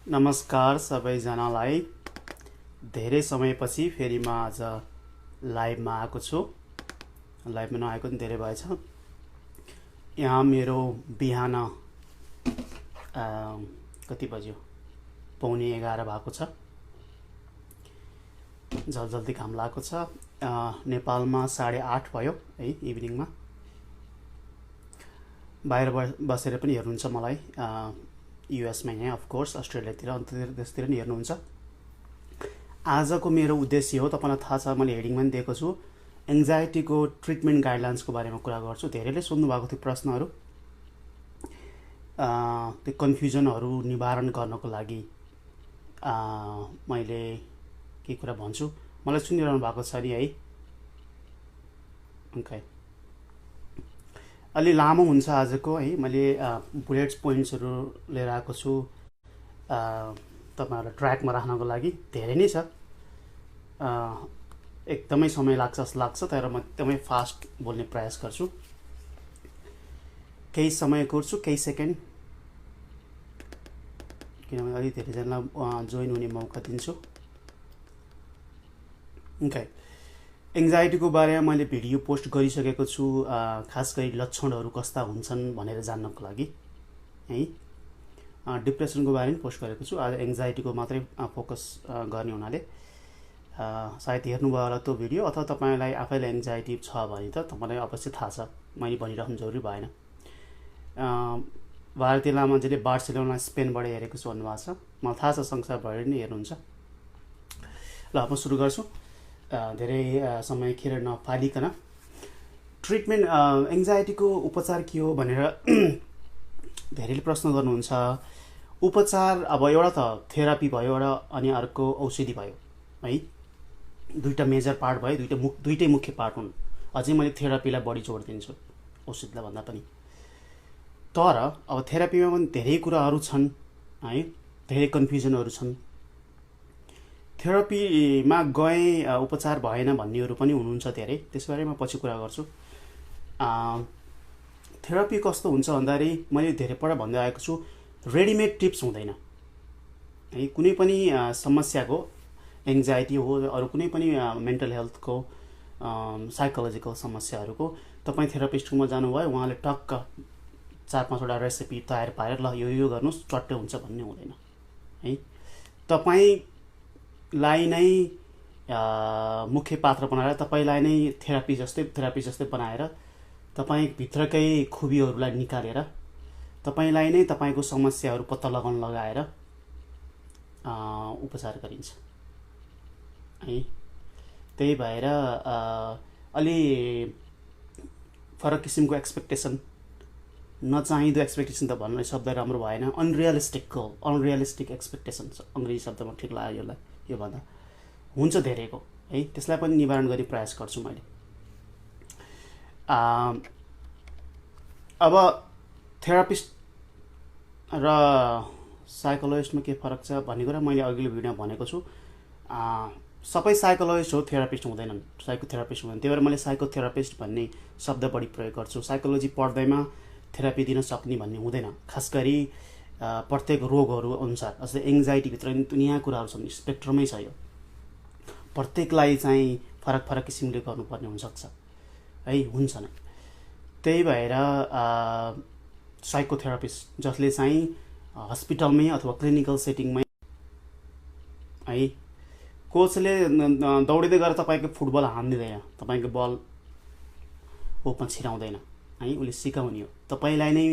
नमस्कार सबैजनालाई। धेरै समयपछि फेरि म आज लाइभमा आएको छु। लाइभमा नआएको पनि धेरै भएछ। यहाँ मेरो बिहान कति बज्यो, 11:15 भएको छ। जल्दी घाम लागेको छ। नेपालमा 8:30 भयो है इभिनिङमा। बाहिर बसेर पनि हेर्नुहुन्छ मलाई, युएसमा यहाँ अफकोर्स, अस्ट्रेलियातिर अन्य देशतिर पनि हेर्नुहुन्छ। आजको मेरो उद्देश्य हो, तपाईँलाई थाहा छ मैले हेडिङमा पनि दिएको छु, एङ्जाइटीको ट्रिटमेन्ट गाइडलाइन्सको बारेमा कुरा गर्छु। धेरैले सोध्नु भएको थियो प्रश्नहरू, त्यो कन्फ्युजनहरू निवारण गर्नको लागि मैले के कुरा भन्छु। मलाई सुनिरहनु भएको छ नि है? ओके, अलि लामो हुन्छ आजको है। मैले बुलेट्स पोइन्ट्सहरू लिएर आएको छु तपाईँहरूलाई ट्र्याकमा राख्नको लागि। धेरै नै छ, एकदमै समय लाग्छ जस्तो लाग्छ, तर म एकदमै फास्ट बोल्ने प्रयास गर्छु। केही समय कोर्छु, केही सेकेन्ड, किनभने अलि धेरैजनालाई जोइन हुने मौका दिन्छु। ओके, एङ्जाइटीको बारेमा मैले भिडियो पोस्ट गरिसकेको छु, खास गरी लक्षणहरू कस्ता हुन्छन् भनेर जान्नको लागि है। डिप्रेसनको बारेमा पोस्ट गरेको छु। आज एङ्जाइटीको मात्रै फोकस गर्ने हुनाले सायद हेर्नुभयो होला त्यो भिडियो, अथवा तपाईँलाई आफैलाई एङ्जाइटी छ भने त तपाईँलाई अवश्य थाहा छ, मैले भनिराख्नु जरुरी भएन। भारतीय लामाजीले बार्सिलोना स्पेनबाट हेरेको छु भन्नुभएको छ। मलाई थाहा छ संसारभरि नै हेर्नुहुन्छ। ल म सुरु गर्छु, धेरै समय खेर नफालिकन। ट्रिटमेन्ट, एङ्जाइटीको उपचार के हो भनेर धेरैले प्रश्न गर्नुहुन्छ। उपचार अब एउटा त थेरापी भयो र अनि अर्को औषधि भयो है। दुईवटा मेजर पार्ट भयो, दुईटै मुख्य पार्ट हुन्। अझै मैले थेरापीलाई बढी जोड दिन्छु औषधिलाई भन्दा पनि। तर अब थेरापीमा पनि धेरै कुराहरू छन् है, धेरै कन्फ्युजनहरू छन्। थेरापीमा गए उपचार भएन भन्नेहरू पनि हुनुहुन्छ धेरै, त्यसबारे म पछि कुरा गर्छु। थेरापी कस्तो हुन्छ भन्दाखेरि मैले धेरैपल्ट भन्दै आएको छु, रेडिमेड टिप्स हुँदैन है। कुनै पनि समस्याको, एङ्जाइटी हो, अरू कुनै पनि मेन्टल हेल्थको, साइकोलोजिकल समस्याहरूको तपाईँ थेरापिस्टकोमा जानुभयो, उहाँले टक्क 4-5वटा रेसिपी तयार पारेर ल यो गर्नुहोस् चट्टै हुन्छ भन्ने हुँदैन है। तपाईँलाई नै मुख्य पात्र बनाएर, तपाईँलाई नै थेरापी जस्तै बनाएर, तपाईँभित्रकै खुबीहरूलाई निकालेर तपाईँलाई नै तपाईँको समस्याहरू पत्ता लगाएर उपचार गरिन्छ है। त्यही भएर अलि फरक किसिमको एक्सपेक्टेसन, नचाहिँदो एक्सपेक्टेसन त भन्ने शब्द राम्रो भएन, अनरियलिस्टिक एक्सपेक्टेसन अङ्ग्रेजी शब्दमा ठिक लाग्यो यसलाई। यो भन्दा हुन्छ धेरैको है, त्यसलाई पनि निवारण गर्ने प्रयास गर्छु मैले। अब थेरापिस्ट र साइकोलोजिस्टमा के फरक छ भन्ने कुरा मैले अघिल्लो भिडियोमा भनेको छु। सबै साइकोलोजिस्ट हो, थेरापिस्ट हुँदैनन्, साइकोथेरापिस्ट हुँदैन। त्यही भएर मैले साइकोथेरापिस्ट भन्ने शब्द बढी प्रयोग गर्छु। साइकोलोजी पढ्दैमा थेरापी दिन सक्ने भन्ने हुँदैन, खास गरी प्रत्येक रोगहरू अनुसार। जस्तै एङ्जाइटीभित्र दुनियाँ कुराहरू छन्, स्पेक्ट्रमै छ यो, प्रत्येकलाई चाहिँ फरक फरक किसिमले गर्नुपर्ने हुनसक्छ है, हुन्छ नै। त्यही भएर साइकोथेरापिस्ट जसले चाहिँ हस्पिटलमै अथवा क्लिनिकल सेटिङमै है, कोचले दौडिँदै गएर तपाईँको फुटबल हानिदिँदैन, तपाईँको बल होपमा छिराउँदैन है, उसले सिकाउने हो, तपाईँलाई नै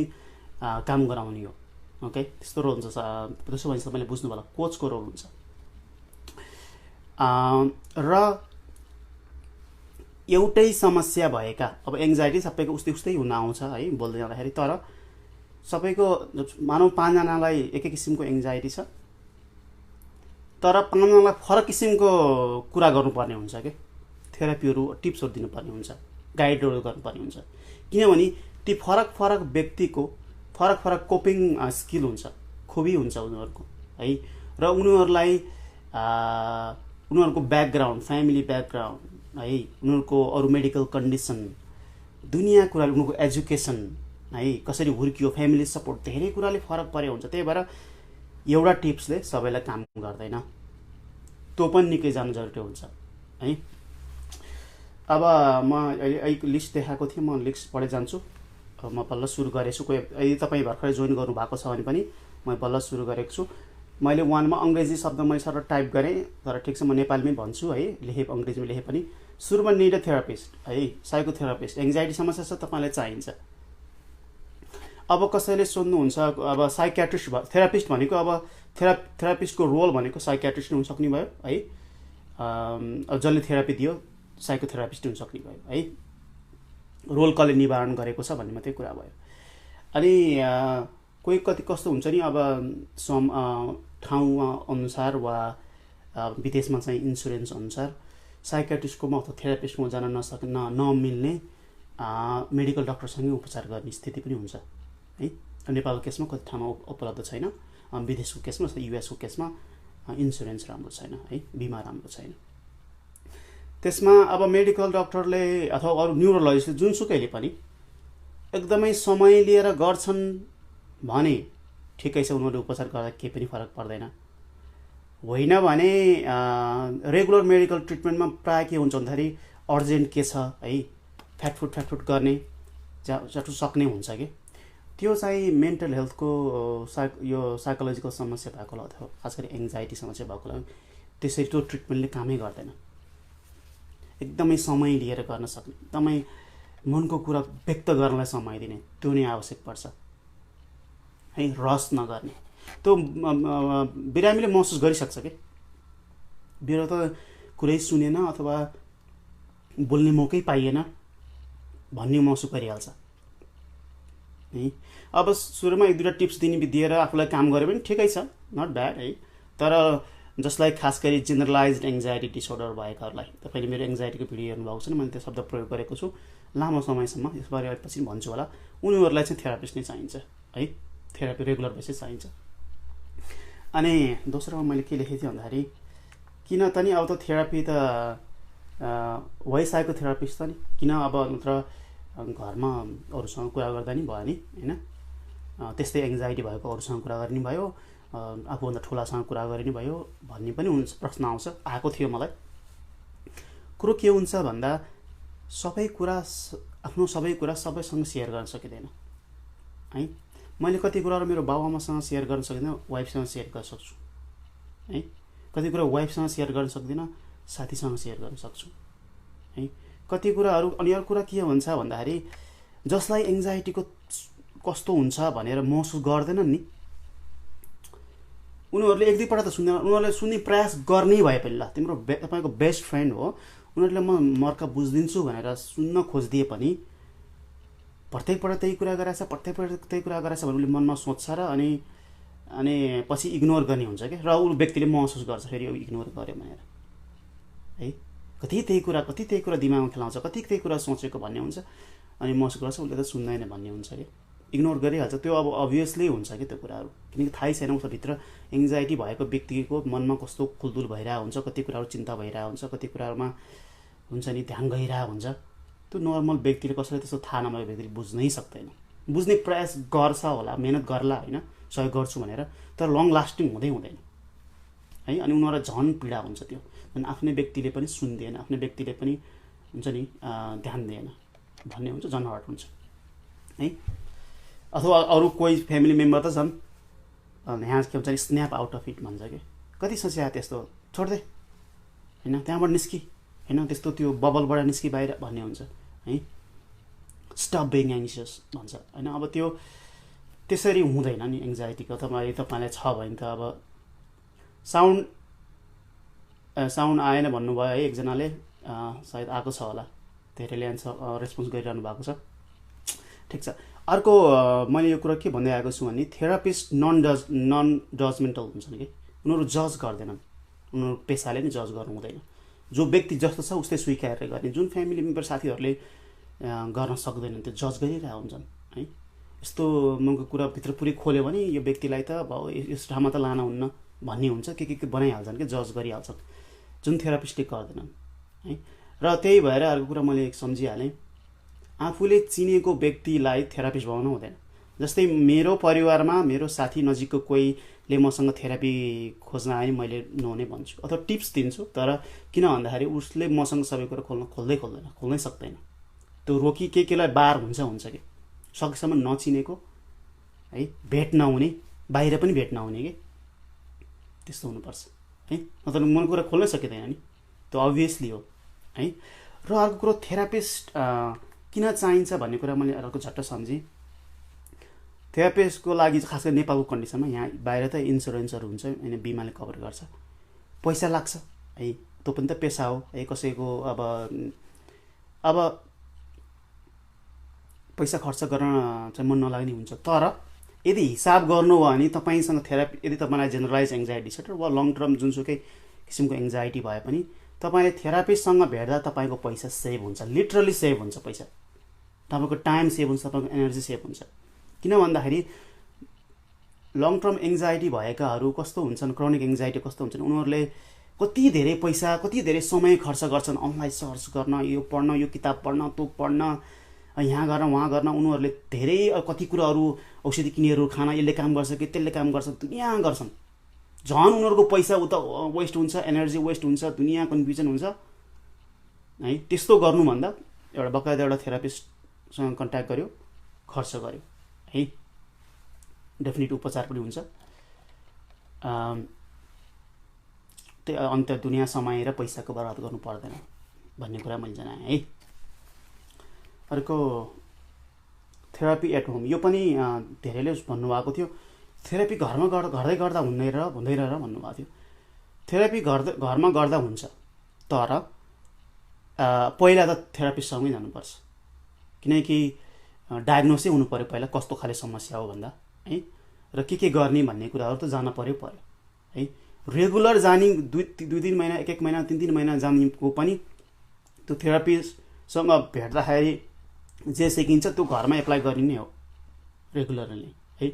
काम गराउने हो। ओके, त्यस्तो रोल हुन्छ। त्यसो भने तपाईँले बुझ्नु होला, कोचको रोल हुन्छ। र एउटै समस्या भएका, अब एङ्जाइटी सबैको उस्तै हुन आउँछ है बोल्दै जाँदाखेरि, तर सबैको मानव 5जनालाई एकै किसिमको एङ्जाइटी छ, तर 5जनालाई फरक किसिमको कुरा गर्नुपर्ने हुन्छ कि थेरापीहरू, टिप्सहरू दिनुपर्ने हुन्छ, गाइडहरू गर्नुपर्ने हुन्छ। किनभने ती फरक फरक व्यक्तिको फरक फरक कोपिङ स्किल हुन्छ, खुबी हुन्छ उनीहरूको है। र उनीहरूलाई उनीहरूको ब्याकग्राउन्ड, फ्यामिली ब्याकग्राउन्ड है, उनीहरूको अरू मेडिकल कन्डिसन, दुनियाँ कुराले, उनीहरूको एजुकेसन है, कसरी हुर्कियो, फ्यामिली सपोर्ट, धेरै कुराले फरक परे हुन्छ। त्यही भएर एउटा टिप्सले सबैलाई काम गर्दैन, त्यो पनि निकै जानु जरुरी हुन्छ है। अब म अहिले लिस्ट देखाएको थिएँ, म लिस्ट पढे जान्छु। म बल्ल सुरु गरेको छु। कोही यदि तपाईँ भर्खरै जोइन गर्नु भएको छ भने पनि म बल्ल सुरु गरेको छु। मैले 1 मा अङ्ग्रेजी शब्द मैले सर टाइप गरेँ, तर ठिक छ म नेपालीमै भन्छु है, लेखे अङ्ग्रेजीमा लेखे पनि। सुरुमा निड अ थेरापिस्ट है, साइकोथेरापिस्ट। एङ्जाइटी समस्या छ तपाईँलाई चाहिन्छ। अब कसैले सोध्नुहुन्छ अब साइकियाट्रिस्ट थेरापिस्ट भनेको अब थेरापिस्टको रोल भनेको साइकियाट्रिस्ट हुन सक्ने भयो है, जसले थेरापी दियो साइकोथेरापिस्ट हुन सक्ने भयो है, रोल कसले निवारण गरेको छ भन्ने मात्रै कुरा भयो। अनि कोही कति कस्तो हुन्छ नि, अब ठाउँ अनुसार वा विदेशमा चाहिँ इन्सुरेन्स अनुसार साइकियाट्रिस्टकोमा अथवा थेरापिस्टकोमा जान नमिल्ने मेडिकल डक्टरसँगै उपचार गर्ने स्थिति पनि हुन्छ है। नेपालको केसमा कति ठाउँमा उपलब्ध छैन, विदेशको केसमा जस्तै युएसको केसमा इन्सुरेन्स राम्रो छैन है, बिमा राम्रो छैन। त्यसमा अब मेडिकल डक्टरले अथवा अरू न्युरोलोजिस्टले जुनसुकैले पनि एकदमै समय लिएर गर्छन् भने ठिकै छ, उनीहरूले उपचार गर्दा केही पनि फरक पर्दैन। होइन भने रेगुलर मेडिकल ट्रिटमेन्टमा प्रायः के हुन्छ भन्दाखेरि अर्जेन्ट के छ है, फ्याटफुट गर्ने चटु सक्ने हुन्छ कि त्यो चाहिँ मेन्टल हेल्थको यो साइकोलोजिकल समस्या भएकोलाई अथवा खास गरी एङ्जाइटी समस्या भएकोलाई त्यसरी त्यो ट्रिटमेन्टले कामै गर्दैन। एकदमै समय लिएर गर्न सक्ने, एकदमै मनको कुरा व्यक्त गर्नलाई समय दिने, त्यो नै आवश्यक पर्छ है, रस नगर्ने। त्यो बिरामीले महसुस गरिसक्छ कि मेरो त कुरै सुनेन अथवा बोल्ने मौकै पाइएन भन्ने महसुस गरिहाल्छ है। अब सुरुमा 1-2 टिप्स दिएर आफूलाई काम गरे पनि ठिकै छ, नट ब्याड है। तर जसलाई खास गरी जेनरलाइज्ड एङ्जाइटी डिसअर्डर भएकाहरूलाई, तपाईँले मेरो एङ्जाइटीको भिडियो हेर्नुभएको छ, मैले त्यो शब्द प्रयोग गरेको छु लामो समयसम्म, यसबारे पछि भन्छु होला। उनीहरूलाई चाहिँ थेरापिस्ट नै चाहिन्छ है, थेरापी रेगुलर बेसिस चाहिन्छ। अनि दोस्रोमा मैले के लेखेको थिएँ भन्दाखेरि किन त नि अब त थेरापी त वाइ साइकोथेरापिस्ट त नि किन अब नत्र घरमा अरूसँग कुरा गर्दा नि भयो नि होइन, त्यस्तै एङ्जाइटी भएको अरूसँग कुरा गर्ने भयो, आफूभन्दा ठुलासँग कुरा गर्ने भयो भन्ने पनि हुन्छ, प्रश्न आएको थियो मलाई। कुरो के हुन्छ भन्दा आफ्नो सबै कुरा सबैसँग सेयर गर्न सकिँदैन है। मैले कति कुराहरू मेरो बाबुआमासँग सेयर गर्न सक्दिनँ, वाइफसँग सेयर गर्न सक्छु है। कति कुरा वाइफसँग सेयर गर्न सक्दिनँ, साथीसँग सेयर गर्न सक्छु है। कति कुराहरू अनि अर्को कुरा के हुन्छ भन्दाखेरि जसलाई एङ्जाइटीको कस्तो हुन्छ भनेर महसुस गर्दैनन् नि, उनीहरूले 1-2 पटक त सुन्दैन, उनीहरूले सुन्ने प्रयास गर्ने भए पनि ल तिम्रो तपाईँको बेस्ट फ्रेन्ड हो, उनीहरूले म मर्का बुझिदिन्छु भनेर सुन्न खोजिदिए पनि प्रत्येकपल्ट त्यही कुरा गराएछ त्यही कुरा गराएछ भने उसले मनमा सोच्छ र अनि पछि इग्नोर गर्ने हुन्छ क्या, र ऊ व्यक्तिले महसुस गर्छ फेरि यो इग्नोर गर्यो भनेर है। कति त्यही कुरा दिमागमा खेलाउँछ, कति त्यही कुरा सोचेको भन्ने हुन्छ, अनि महसुस गर्छ उसले त सुन्दैन भन्ने हुन्छ कि इग्नोर गरिहाल्छ। त्यो अब अभियसली हुन्छ कि त्यो कुराहरू, किनकि थाहै छैन उसभित्र एङ्जाइटी भएको व्यक्तिको मनमा कस्तो खुलदुल भइरहेको हुन्छ, कति कुराहरू चिन्ता भइरहेको हुन्छ, कति कुराहरूमा हुन्छ नि ध्यान गइरहेको हुन्छ। त्यो नर्मल व्यक्तिले कसैले त्यस्तो थाहा नभएको व्यक्तिले बुझ्नै सक्दैन, बुझ्ने प्रयास गर्छ होला, मेहनत गर्ला होइन, सहयोग गर्छु भनेर, तर लङ लास्टिङ हुँदैन है। अनि उनीहरूलाई झन् पीडा हुन्छ त्यो, अनि आफ्नै व्यक्तिले पनि सुन्दैन, आफ्नै व्यक्तिले पनि हुन्छ नि ध्यान दिएन भन्ने हुन्छ, झन् हर्ट हुन्छ है। अथवा अरू कोही फ्यामिली मेम्बर त छन् यहाँ के भन्छ नि स्न्याप आउट अफ इट भन्छ कि, कति सोचे त्यस्तो छोड्दै होइन, त्यहाँबाट निस्कि होइन, त्यस्तो त्यो बबलबाट निस्कि बाहिर भन्ने हुन्छ है, स्टप बिङ एङ्सियस भन्छ होइन। अब त्यो त्यसरी हुँदैन नि एङ्जाइटीको, अथवा यदि तपाईँलाई छ भने त अब साउन्ड आएन भन्नुभयो है एकजनाले, सायद आएको छ होला, धेरैले रेस्पोन्स गरिरहनु भएको छ, ठिक छ। अर्को मैले यो कुरा के भन्दै आएको छु भने थेरापिस्ट नन जजमेन्टल हुन्छन् कि, उनीहरू जज गर्दैनन्, उनीहरू पेसाले नै जज गर्नु हुँदैन, जो व्यक्ति जस्तो छ उस्तै स्वीकार गर्ने। जुन फ्यामिली मेम्बर साथीहरूले गर्न सक्दैनन् त्यो जज गरिरहेको हुन्छन् है। यस्तो मनको कुरा भित्र पुरै खोल्यो भने यो व्यक्तिलाई त अब यस ठाउँमा त लान हुन्न भन्ने हुन्छ, के बनाइहाल्छन् कि जज गरिहाल्छन्, जुन थेरापिस्टले गर्दैनन् है। र त्यही भएर अर्को कुरा मैले सम्झिहालेँ, आफूले चिनेको व्यक्तिलाई थेरापिस्ट बनाउनु हुँदैन। जस्तै मेरो परिवारमा मेरो साथी नजिकको कोही ले मसँग थेरापी खोज्न आयो नि मैले नो नै भन्छु अथवा टिप्स दिन्छु। तर किन भन्दाखेरि उसले मसँग सबै कुरा खोल्नै सक्दैन। त्यो रोकी केलाई बार हुन्छ कि सकेसम्म नचिनेको है, भेट नहुने, बाहिर पनि भेट नहुने कि त्यस्तो हुनुपर्छ है, नत्र मन कुरा खोल्नै सकिँदैन नि, त्यो अभियसली हो है। र अर्को कुरो थेरापिस्ट किन चाहिन्छ भन्ने कुरा मैले अर्को झट्ट सम्झेँ। थेरापिस्टको लागि खास गरी नेपालको कन्डिसनमा यहाँ बाहिर त इन्सुरेन्सहरू हुन्छ होइन, बिमाले कभर गर्छ, पैसा लाग्छ है, त्यो पनि त पेसा हो है। कसैको अब पैसा खर्च गर्न चाहिँ मन नलाग्ने हुन्छ। तर यदि हिसाब गर्नु हो भने तपाईँसँग थेरापी, यदि तपाईँलाई जेनरलाइज एङ्जाइटी डिसअर्डर वा लङ टर्म जुनसुकै किसिमको एङ्जाइटी भए पनि तपाईँले थेरापिस्टसँग भेट्दा तपाईँको पैसा सेभ हुन्छ, लिटरली सेभ हुन्छ पैसा, तपाईँको टाइम सेभ हुन्छ, तपाईँको एनर्जी सेभ हुन्छ। किन भन्दाखेरि लङ टर्म एङ्जाइटी भएकाहरू कस्तो हुन्छन्, क्रोनिक एङ्जाइटी कस्तो हुन्छन्, उनीहरूले कति धेरै पैसा, कति धेरै समय खर्च गर्छन् अनलाइन सर्च गर्न, यो पढ्न, यो किताब पढ्न, त्यो पढ्न, यहाँ गर्न वहाँ गर्न। उनीहरूले धेरै कति कुराहरू औषधि किनेर खान, यसले काम गर्छ कि त्यसले काम गर्छ, दुनियाँ गर्छन्। झन् उनीहरूको पैसा उता वेस्ट हुन्छ, एनर्जी वेस्ट हुन्छ, दुनियाँ कन्फ्युजन हुन्छ है। त्यस्तो गर्नुभन्दा एउटा बकायदा एउटा थेरापिस्टसँग कन्ट्याक्ट गर्यो, खर्च गर्यो है, डेफिनेट उपचार पनि हुन्छ। त्यो अन्त दुनियाँ समय र पैसाको बर्बाद गर्नु पर्दैन भन्ने कुरा मैले जनाएँ है। अर्को थेरापी एट होम, यो पनि धेरैले भन्नुभएको थियो थेरापी घरमा गर्दै गर्दा हुँदैन र भन्नुभएको थियो। थेरापी घरमा गर्दा हुन्छ, तर पहिला त थेरापिस्टसँगै जानुपर्छ, किनकि डायग्नोसै हुनु पऱ्यो पहिला कस्तो खाले समस्या हो भन्दा है, र के गर्ने भन्ने कुराहरू त जान पऱ्यो है। रेगुलर जाने 2-3 महिना, 1 महिना, 3 महिना जानेको पनि त्यो थेरापिस्टसँग भेट्दाखेरि जे सिकिन्छ त्यो घरमा एप्लाई गर्ने नै हो रेगुलरली है।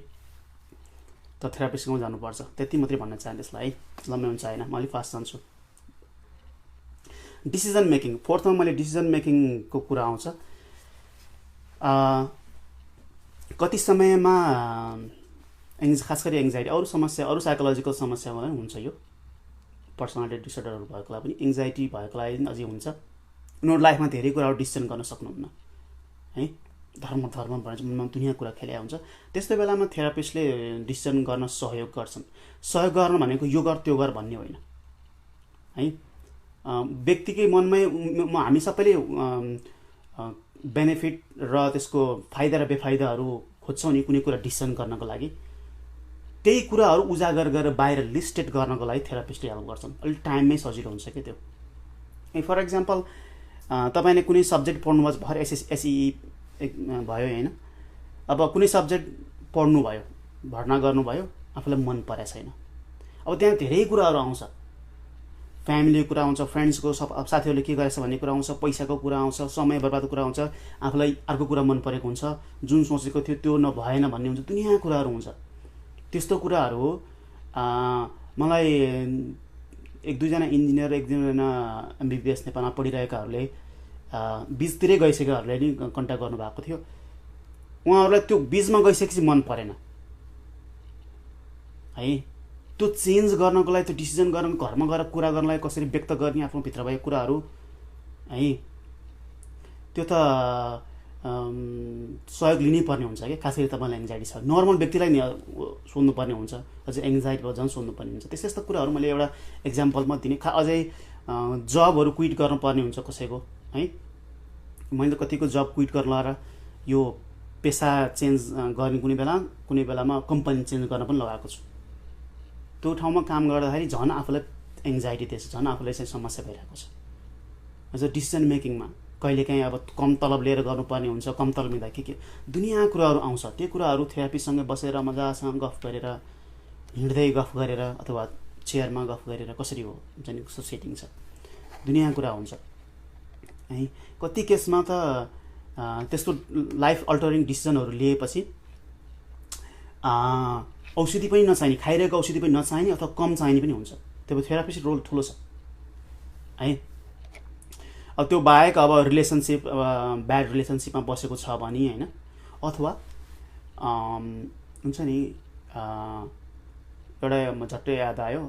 त थेरापिस्टसँग जानुपर्छ, त्यति मात्रै भन्न चाहन्छु यसलाई है, लम्ब्याउनु चाहेन, म अलिक फास्ट जान्छु। डिसिजन मेकिङ, फोर्थमा मैले डिसिजन मेकिङको कुरा आउँछ। कति समयमा खास गरी एङ्जाइटी, अरू समस्या, अरू साइकोलोजिकल समस्यामा हुन्छ, यो पर्सनालिटी डिसअर्डरहरू भएकोलाई पनि, एङ्जाइटी भएकोलाई पनि अझै हुन्छ। उनीहरू लाइफमा धेरै कुराहरू डिसिजन गर्न सक्नुहुन्न है, धर्म भनेर दुनियाँ कुरा खेल्या हुन्छ। त्यस्तो बेलामा थेरापिस्टले डिसिजन गर्न सहयोग गर्छन्। सहयोग गर्न भनेको यो गर त्यो गर भन्ने होइन है। व्यक्तिकै मनमै हामी सबैले बेनिफिट र त्यसको फाइदा र बेफाइदाहरू खोज्छौँ नि कुनै कुरा डिसिजन गर्नको लागि। त्यही कुराहरू उजागर गरेर बाहिर लिस्टेड गर्नको लागि थेरापिस्टले हेल्प गर्छन्। अलिक टाइममै सजिलो हुन्छ कि त्यो। फर इक्जाम्पल तपाईँले कुनै सब्जेक्ट पढ्नुभयो, भर एसई भयो होइन, अब कुनै सब्जेक्ट पढ्नुभयो, भर्ना गर्नुभयो, आफूलाई मन परेको छैन, अब त्यहाँ धेरै कुराहरू आउँछ, फ्यामिलीको कुरा आउँछ, फ्रेन्ड्सको साथीहरूले के गरेछ भन्ने कुरा आउँछ, पैसाको कुरा आउँछ, समय बर्बादको कुरा आउँछ, आफूलाई अर्को कुरा मन परेको हुन्छ, जुन सोचेको थियो त्यो नभएन भन्ने हुन्छ, दुनियाँ कुराहरू हुन्छ। त्यस्तो कुराहरू मलाई 1-2 जना इन्जिनियर, 1-2 जना एमबिबिएस नेपालमा पढिरहेकाहरूले बिचतिरै गइसकेकाहरूले नि कन्ट्याक्ट गर्नुभएको थियो। उहाँहरूलाई त्यो बिचमा गइसकेपछि मन परेन है, त्यो चेन्ज गर्नको लागि, त्यो डिसिजन गर्न, घरमा गएर कुरा गर्नलाई कसरी व्यक्त गर्ने आफ्नो भित्र भएको कुराहरू है, त्यो त सहयोग लिनैपर्ने हुन्छ कि। खास गरी तपाईँलाई एङ्जाइटी छ, नर्मल व्यक्तिलाई नि सोध्नुपर्ने हुन्छ, अझै एङ्जाइटी भयो झन् सोध्नुपर्ने हुन्छ। त्यस्तो कुराहरू मैले एउटा इक्जाम्पलमा दिने। अझै जबहरू क्विट गर्नुपर्ने हुन्छ कसैको है। मैले त कतिको जब क्विट गर्न लगाएर यो पेसा चेन्ज गर्ने कुनै बेलामा कम्पनी चेन्ज गर्न पनि लगाएको छु। त्यो ठाउँमा काम गर्दाखेरि झन् आफूलाई एङ्जाइटी त्यसो, झन् आफूलाई चाहिँ समस्या भइरहेको छ। अझ डिसिजन मेकिङमा कहिलेकाहीँ अब कम तलब लिएर गर्नुपर्ने हुन्छ, कम तलब लिँदा के दुनियाँ कुराहरू आउँछ। त्यो कुराहरू थेरापीसँग बसेर मजासँग गफ गरेर, हिँड्दै गफ गरेर अथवा चेयरमा गफ गरेर कसरी हो जाने कस्तो सेटिङ छ, दुनियाँ कुरा हुन्छ है। कति केसमा त त्यस्तो लाइफ अल्टरिङ डिसिजनहरू लिएपछि औषधि पनि नचाहिने, खाइरहेको औषधि पनि नचाहिने अथवा कम चाहिने पनि हुन्छ। त्यो थेरापिस्ट रोल ठुलो छ है। अब त्यो बाहेक अब रिलेसनसिप, ब्याड रिलेसनसिपमा बसेको छ भने होइन, अथवा हुन्छ नि एउटा झट्टै याद आयो,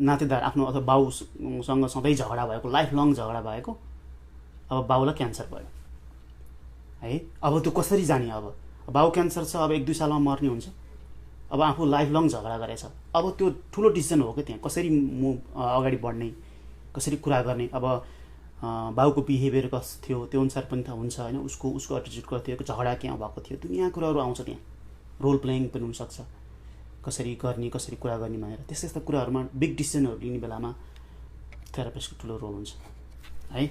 नातेदार आफ्नो अथवा बाउसँग सधैँ झगडा भएको, लाइफ लङ झगडा भएको, अब बाउलाई क्यान्सर भयो है। अब त्यो कसरी जाने? अब बाउ क्यान्सर छ, अब 1-2 सालमा मर्ने हुन्छ। अब आफू लाइफ लङ झगडा गरेछ, अब त्यो ठुलो डिसिजन हो कि त्यहाँ कसरी अगाडि बढ्ने, कसरी कुरा गर्ने। अब बाउको बिहेभियर कस्तो थियो त्यो अनुसार पनि त हुन्छ होइन, उसको एटिट्युड कस्तो थियो, झगडा क्या भएको थियो, दुनियाँ कुराहरू आउँछ त्यहाँ। रोल प्लेइङ पनि हुनसक्छ, कसरी गर्ने, कसरी कुरा गर्ने भनेर। त्यस्ता कुराहरूमा बिग डिसिजनहरू लिने बेलामा थेरापिस्टको ठुलो रोल हुन्छ है।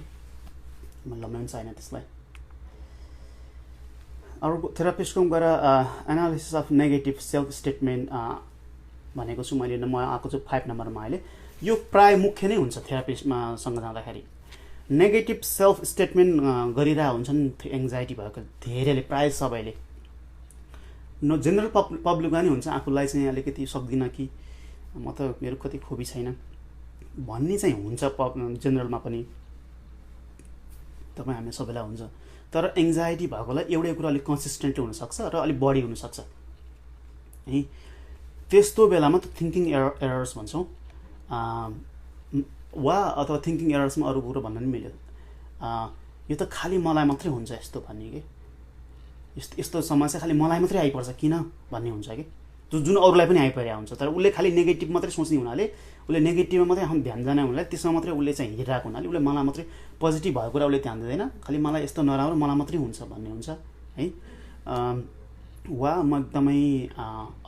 म लम्ब्याउनु छैन त्यसलाई। अर्को थेरापिस्टको गएर analysis of negative self statement भनेको छु मैले, म आएको छु 5 नम्बरमा अहिले। यो प्राय मुख्य नै हुन्छ थेरापिस्टमा सँग जाँदाखेरि। नेगेटिभ सेल्फ स्टेटमेन्ट गरिरहेको हुन्छन् एङ्जाइटी भएको धेरैले, प्राय सबैले। जेनरल पब्लिकमा नि हुन्छ, आफूलाई चाहिँ अलिकति सक्दिनँ कि म त मेरो कति खोबी छैन भन्ने चाहिँ हुन्छ जेनरलमा पनि, तपाईँ हामी सबैलाई हुन्छ। तर एङ्जाइटी भएकोलाई एउटै कुरा अलिक कन्सिस्टेन्टली हुनसक्छ र अलिक बढी हुनसक्छ है। त्यस्तो बेलामा त थिङ्किङ एरर्स भन्छौँ, वा अथवा थिङ्किङ एरर्समा अरू कुरो भन्न नि मिल्यो। यो त खालि मलाई मात्रै हुन्छ यस्तो भन्ने कि, यस्तो समस्या खालि मलाई मात्रै आइपर्छ किन भन्ने हुन्छ कि, जुन अरूलाई पनि आइपरेको हुन्छ। तर उसले खालि नेगेटिभ मात्रै सोच्ने हुनाले, उसले नेगेटिभमा मात्रै आफ्नो ध्यान जाने हुनाले, त्यसमा मात्रै उसले चाहिँ हिँडिरहेको हुनाले उसले मलाई मात्रै पोजिटिभ भएको कुरा उसले ध्यान दिँदैन, खालि मलाई यस्तो नराम्रो मलाई मात्रै हुन्छ भन्ने हुन्छ है। वा म एकदमै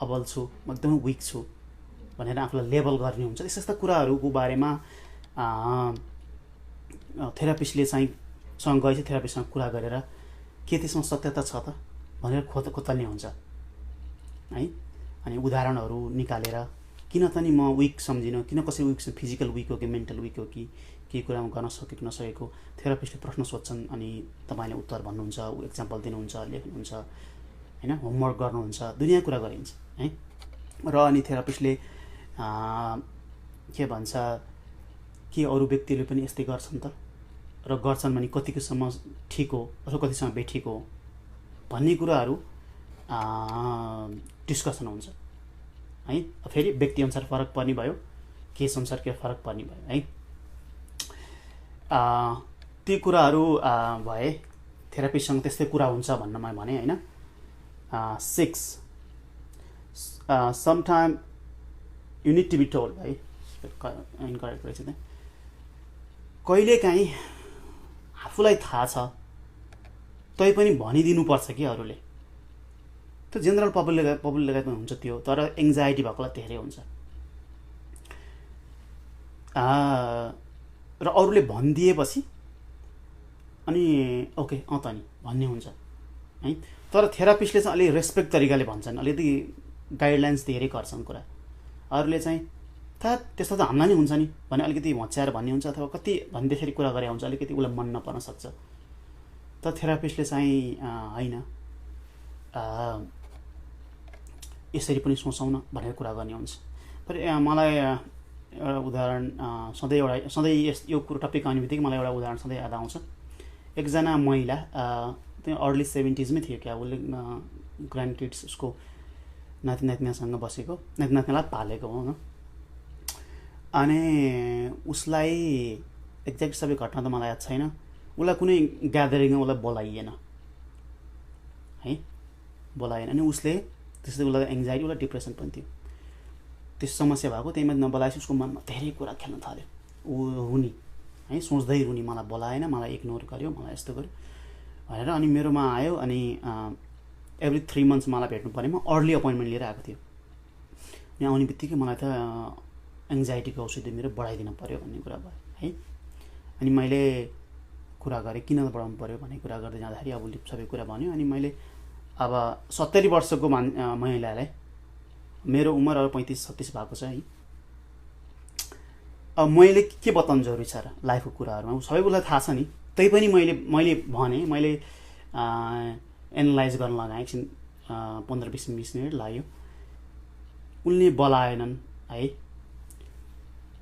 अबल छु, म एकदमै विक छु भनेर आफूलाई लेबल गर्ने हुन्छ। यस्ता कुराहरूको बारेमा थेरापिस्टले चाहिँ गएपछि थेरापिस्टसँग कुरा गरेर के त्यसमा सत्यता छ त भनेर खोतल्ने हुन्छ है। अनि उदाहरणहरू निकालेर किन त नि म विक सम्झिनँ, किन कसरी विक, फिजिकल विक हो कि मेन्टल विक हो कि केही कुरामा गर्न सकेको नसकेको, थेरापिस्टले प्रश्न सोध्छन् अनि तपाईँले उत्तर भन्नुहुन्छ, एक्जाम्पल दिनुहुन्छ, लेख्नुहुन्छ होइन, होमवर्क गर्नुहुन्छ, दुनियाँ कुरा गरिन्छ है। र अनि थेरापिस्टले के भन्छ, के अरू व्यक्तिले पनि यस्तै गर्छन् त, र गर्छन् भने कतिकोसम्म ठिक हो अथवा कतिसम्म बेठिक हो भन्ने कुराहरू डिस्कसन हुन्छ है। फेरि व्यक्तिअनुसार फरक पर्ने भयो, केस अनुसार के फरक पर्ने भयो है। ती कुराहरू भए थेरापिस्टसँग त्यस्तै कुरा हुन्छ भन्न मैले भने होइन। 6 sometime you need to be told है, इन्करेक्ट रहेछ त्यहाँ। कहिलेकाहीँ आफूलाई थाहा छ तैपनि भनिदिनुपर्छ कि अरूले, त्यो जेनरल पब्लिक लगायतमा हुन्छ त्यो। तर एङ्जाइटी भएकोलाई धेरै हुन्छ र अरूले भनिदिएपछि अनि ओके त नि भन्ने हुन्छ है। तर थेरापिस्टले चाहिँ अलिक रेस्पेक्ट तरिकाले भन्छन्, अलिकति गाइडलाइन्स धेरै गर्छन् कुरा। अरूले चाहिँ त्यस्तो त हामीलाई नै हुन्छ नि भने अलिकति भच्याएर भन्ने हुन्छ, अथवा कति भन्दाखेरि कुरा गरे हुन्छ, अलिकति उसलाई मन नपर्न सक्छ। तर थेरापिस्टले चाहिँ होइन, यसरी पनि सोचौँ न भनेर कुरा गर्ने हुन्छ। तर मलाई एउटा उदाहरण सधैँ यो कुरो टपिक आउने बित्तिकै मलाई एउटा उदाहरण सधैँ याद आउँछ। एकजना महिला त्यो अर्ली 70s थियो क्या, उसले ग्रान्ड किड्स, उसको नाति नातिनासँग बसेको, नाति नातिनालाई पालेको हो न। अनि उसलाई एक्ज्याक्ट सबै घटना त मलाई याद छैन, उसलाई कुनै ग्यादरिङमा उसलाई बोलाइएन है, बोलाएन। अनि उसले त्यसले उसलाई एङ्जाइटी, उसलाई डिप्रेसन पनि थियो, त्यस समस्या भएको। त्यहीमा नबोलाएपछि उसको मनमा धेरै कुरा खेल्न थाल्यो, ऊ रुनी है, सोच्दै रुनी, मलाई बोलाएन, मलाई इग्नोर गर्यो, मलाई यस्तो गर्यो भनेर। अनि मेरोमा आयो अनि एभ्री 3 मन्थ्स मलाई भेट्नु परेमा अर्ली अपोइन्टमेन्ट लिएर आएको थियो। अनि आउने बित्तिकै मलाई त एङ्जाइटीको औषधि मेरो बढाइदिनु पऱ्यो भन्ने कुरा भयो है। अनि मैले कुरा गरेँ किन बढाउनु पऱ्यो भन्ने कुरा गर्दै जाँदाखेरि अब उसले सबै कुरा भन्यो। अनि मैले अब 70 वर्षको महिलालाई, मेरो उमेर अब 35-36 भएको छ है, अब मैले के बताउनु जरुरी छ र लाइफको कुराहरूमा, सबै उसलाई थाहा छ नि। तैपनि मैले भने, मैले एनालाइज गर्न लगाएँ, एकछिन 15-20 मिनट लाग्यो। उनले बोलाएनन् है,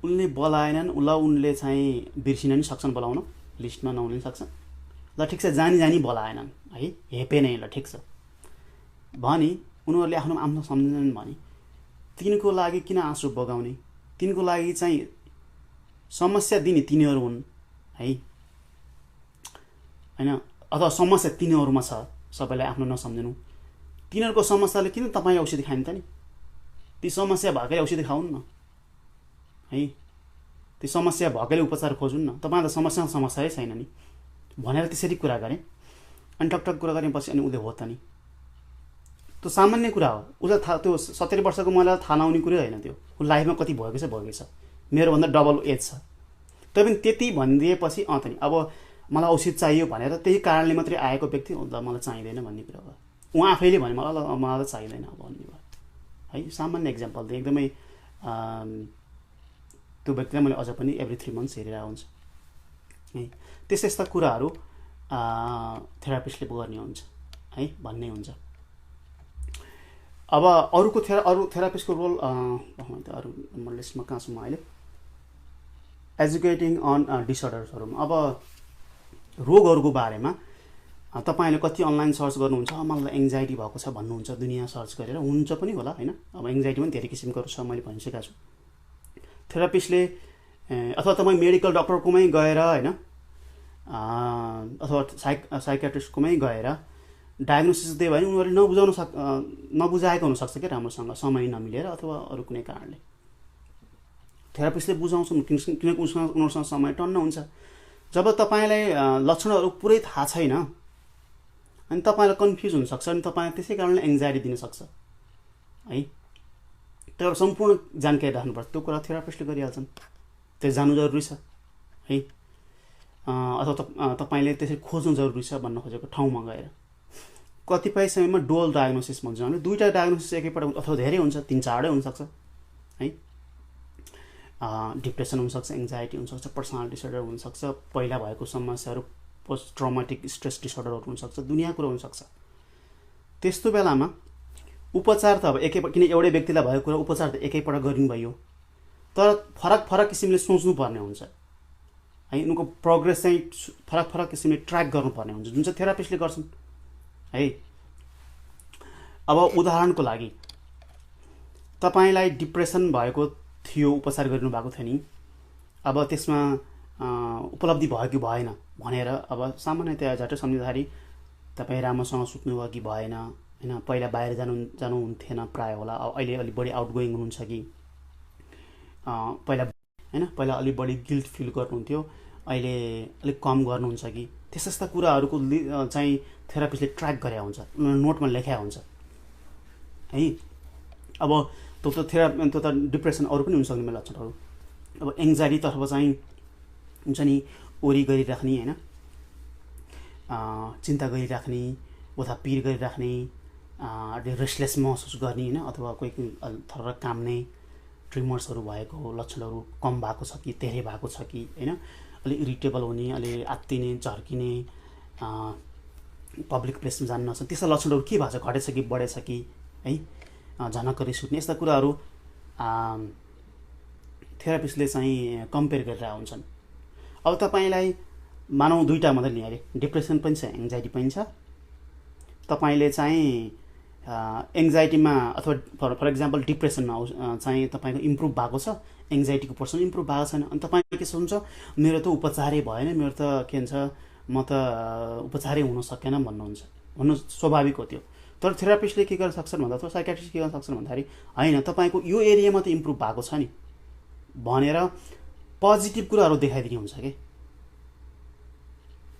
उनले बोलाएनन्। उनले चाहिँ बिर्सिन नि सक्छन्, बोलाउन लिस्टमा नहुन नि सक्छन्। ल ठिक छ, जानी बोलाएनन् है, हेपे नै, ल ठिक छ भनी उनीहरूले आफ्नो सम्झिन्छन् भने तिनको लागि किन आँसु बगाउने, तिनको लागि चाहिँ समस्या दिने तिनीहरू हुन् है हैन, अथवा समस्या तिनीहरूमा छ, सबैलाई आफ्नो नसम्झनु। तिनीहरूको समस्याले किन तपाईँ औषधि खाने त नि, ती समस्या भएकै औषधि खाउन् न है, ती समस्या भएकैले उपचार खोजुन् न, तपाईँ त समस्यै छैन नि भनेर त्यसरी कुरा गरेँ। अनि टकटक कुरा गरेपछि अनि उसले हो त नि, त्यो सामान्य कुरा हो, उसलाई थाहा, त्यो 70 वर्षको महिलालाई थाहा नहुने कुरै होइन त्यो, ऊ लाइफमा कति भएकै छ, मेरोभन्दा डबल एज छ। तैपनि त्यति भनिदिएपछि त नि अब मलाई औषध चाहियो भनेर त्यही कारणले मात्रै आएको व्यक्ति ल मलाई चाहिँदैन भन्ने कुरा भयो, उहाँ आफैले भने मलाई त चाहिँदैन भन्ने भयो है। सामान्य इक्जाम्पल दिएँ, एकदमै त्यो व्यक्तिलाई मैले अझ पनि एभ्री 3 months हेरिरहेको हुन्छ है। त्यस्ता यस्ता कुराहरू थेरापिस्टले गर्ने हुन्छ है भन्ने हुन्छ। अब अरू थेरापिस्टको रोल अरू म लिस्टमा कहाँ छु म अहिले, एजुकेटिङ अन डिसअर्डर्सहरूमा। अब रोगहरूको बारेमा तपाईँले कति अनलाइन सर्च गर्नुहुन्छ, मलाई एङ्जाइटी भएको छ भन्नुहुन्छ, दुनियाँ सर्च गरेर हुन्छ पनि होला हैन। अब एङ्जाइटी पनि धेरै किसिमको छ, मैले भनिसकेको छु। थेरापिस्टले अथवा तपाईँ मेडिकल डक्टरकोमै गएर हैन, अथवा साइकियाट्रिस्टकोमै गएर डायग्नोसिस दियो भने उनीहरूले नबुझाएको हुनसक्छ क्या राम्रोसँग, समय नमिलेर अथवा अरू कुनै कारणले। थेरापिस्टले बुझाउँछन् किनकि उनीहरूसँग समय टन्न हुन्छ। जब तपाईँलाई लक्षणहरू पुरै थाहा छैन अनि तपाईँलाई कन्फ्युज हुनसक्छ, अनि तपाईँ त्यसै कारणले एङ्जाइटी दिनसक्छ है। तर सम्पूर्ण जानकारी राख्नुपर्छ, त्यो कुरा थेरापिस्टले गरिहाल्छन्, त्यो जान्नु जरुरी छ है। अथवा तपाईँले त्यसरी खोज्नु जरुरी छ भन्न खोजेको ठाउँमा गएर। कतिपय समयमा डुअल डायग्नोसिस भन्छौँ हामीले, दुईवटा डायग्नोसिस एकैपल्ट अथवा धेरै हुन्छ, 3-4 हुनसक्छ है। डिप्रेसन हुनसक्छ, एङ्जाइटी हुनसक्छ, पर्सनालिटी डिसअर्डर हुनसक्छ, पहिला भएको समस्याहरू पोस्ट ट्रमाटिक स्ट्रेस डिसअर्डरहरू हुनसक्छ, दुनियाँ कुरो हुनसक्छ। त्यस्तो बेलामा उपचार त अब एकैपल्ट, किन एउटै व्यक्तिलाई भएको कुरा उपचार त एकैपल्ट गरिनु भयो, तर फरक किसिमले सोच्नुपर्ने हुन्छ है। उनको प्रोग्रेस चाहिँ फरक किसिमले ट्र्याक गर्नुपर्ने हुन्छ, जुन चाहिँ थेरापिस्टले गर्छन् है। अब उदाहरणको लागि तपाईँलाई डिप्रेसन भएको थियो, उपचार गरिनु भएको थियो नि, अब त्यसमा उपलब्धि भयो कि भएन भनेर अब सामान्यतया झट्ट सम्झिँदाखेरि तपाईँ राम्रोसँग सुत्नुभयो कि भएन हैन, पहिला बाहिर जानु हुन्थेन प्रायः होला, अब अहिले अलिक बढी आउटगोइङ हुनुहुन्छ कि, पहिला अलिक बढी गिल्ट फिल गर्नुहुन्थ्यो, अहिले अलिक कम गर्नुहुन्छ कि, त्यस्ता कुराहरूको चाहिँ थेरापिस्टले ट्र्याक गरेको हुन्छ, नोटमा लेखाएको हुन्छ है। अब त्यो त डिप्रेसन अरू पनि हुनसक्ने मेरो लक्षणहरू। अब एङ्जाइटीतर्फ चाहिँ हुन्छ नि, ओरी गरिराख्ने हैन, चिन्ता गरिराख्ने, उता पिर गरिराख्ने, रेस्टलेस महसुस गर्ने हैन, अथवा कोही थर काम्ने, ट्रिमर्सहरू भएको लक्षणहरू कम भएको छ कि धेरै भएको छ कि हैन, अलि इरिटेबल हुने, अलि आत्तिने, झर्किने, पब्लिक प्लेसमा जान नसक्ने, त्यस्ता लक्षणहरू के भएको छ, घटेछ कि बढेछ कि है, झनक्क रिस उठ्ने, यस्ता कुराहरू थेरापिस्टले चाहिँ कम्पेयर गरिरहेका हुन्छन्। अब तपाईँलाई मानौँ दुईवटा मात्रै लिएँ अरे, डिप्रेसन पनि छ, एङ्जाइटी पनि छ। तपाईँले चाहिँ एङ्जाइटीमा अथवा फर इक्जाम्पल डिप्रेसनमा चाहिँ तपाईँको इम्प्रुभ भएको छ, एङ्जाइटीको पर्सन इम्प्रुभ भएको छैन, अनि तपाईँ के सोच्नुहुन्छ, मेरो त उपचारै भएन, मेरो त के भन्छ, म त उपचारै हुन सकेन भन्नु स्वाभाविक हो त्यो। तर थेरापिस्टले के गर्न सक्छन् भन्दा, अथवा साइकियाट्रिस्ट के गर्न सक्छन् भन्दाखेरि होइन, तपाईँको यो एरियामा त इम्प्रुभ भएको छ नि भनेर पोजिटिभ कुराहरू देखाइदिने हुन्छ कि,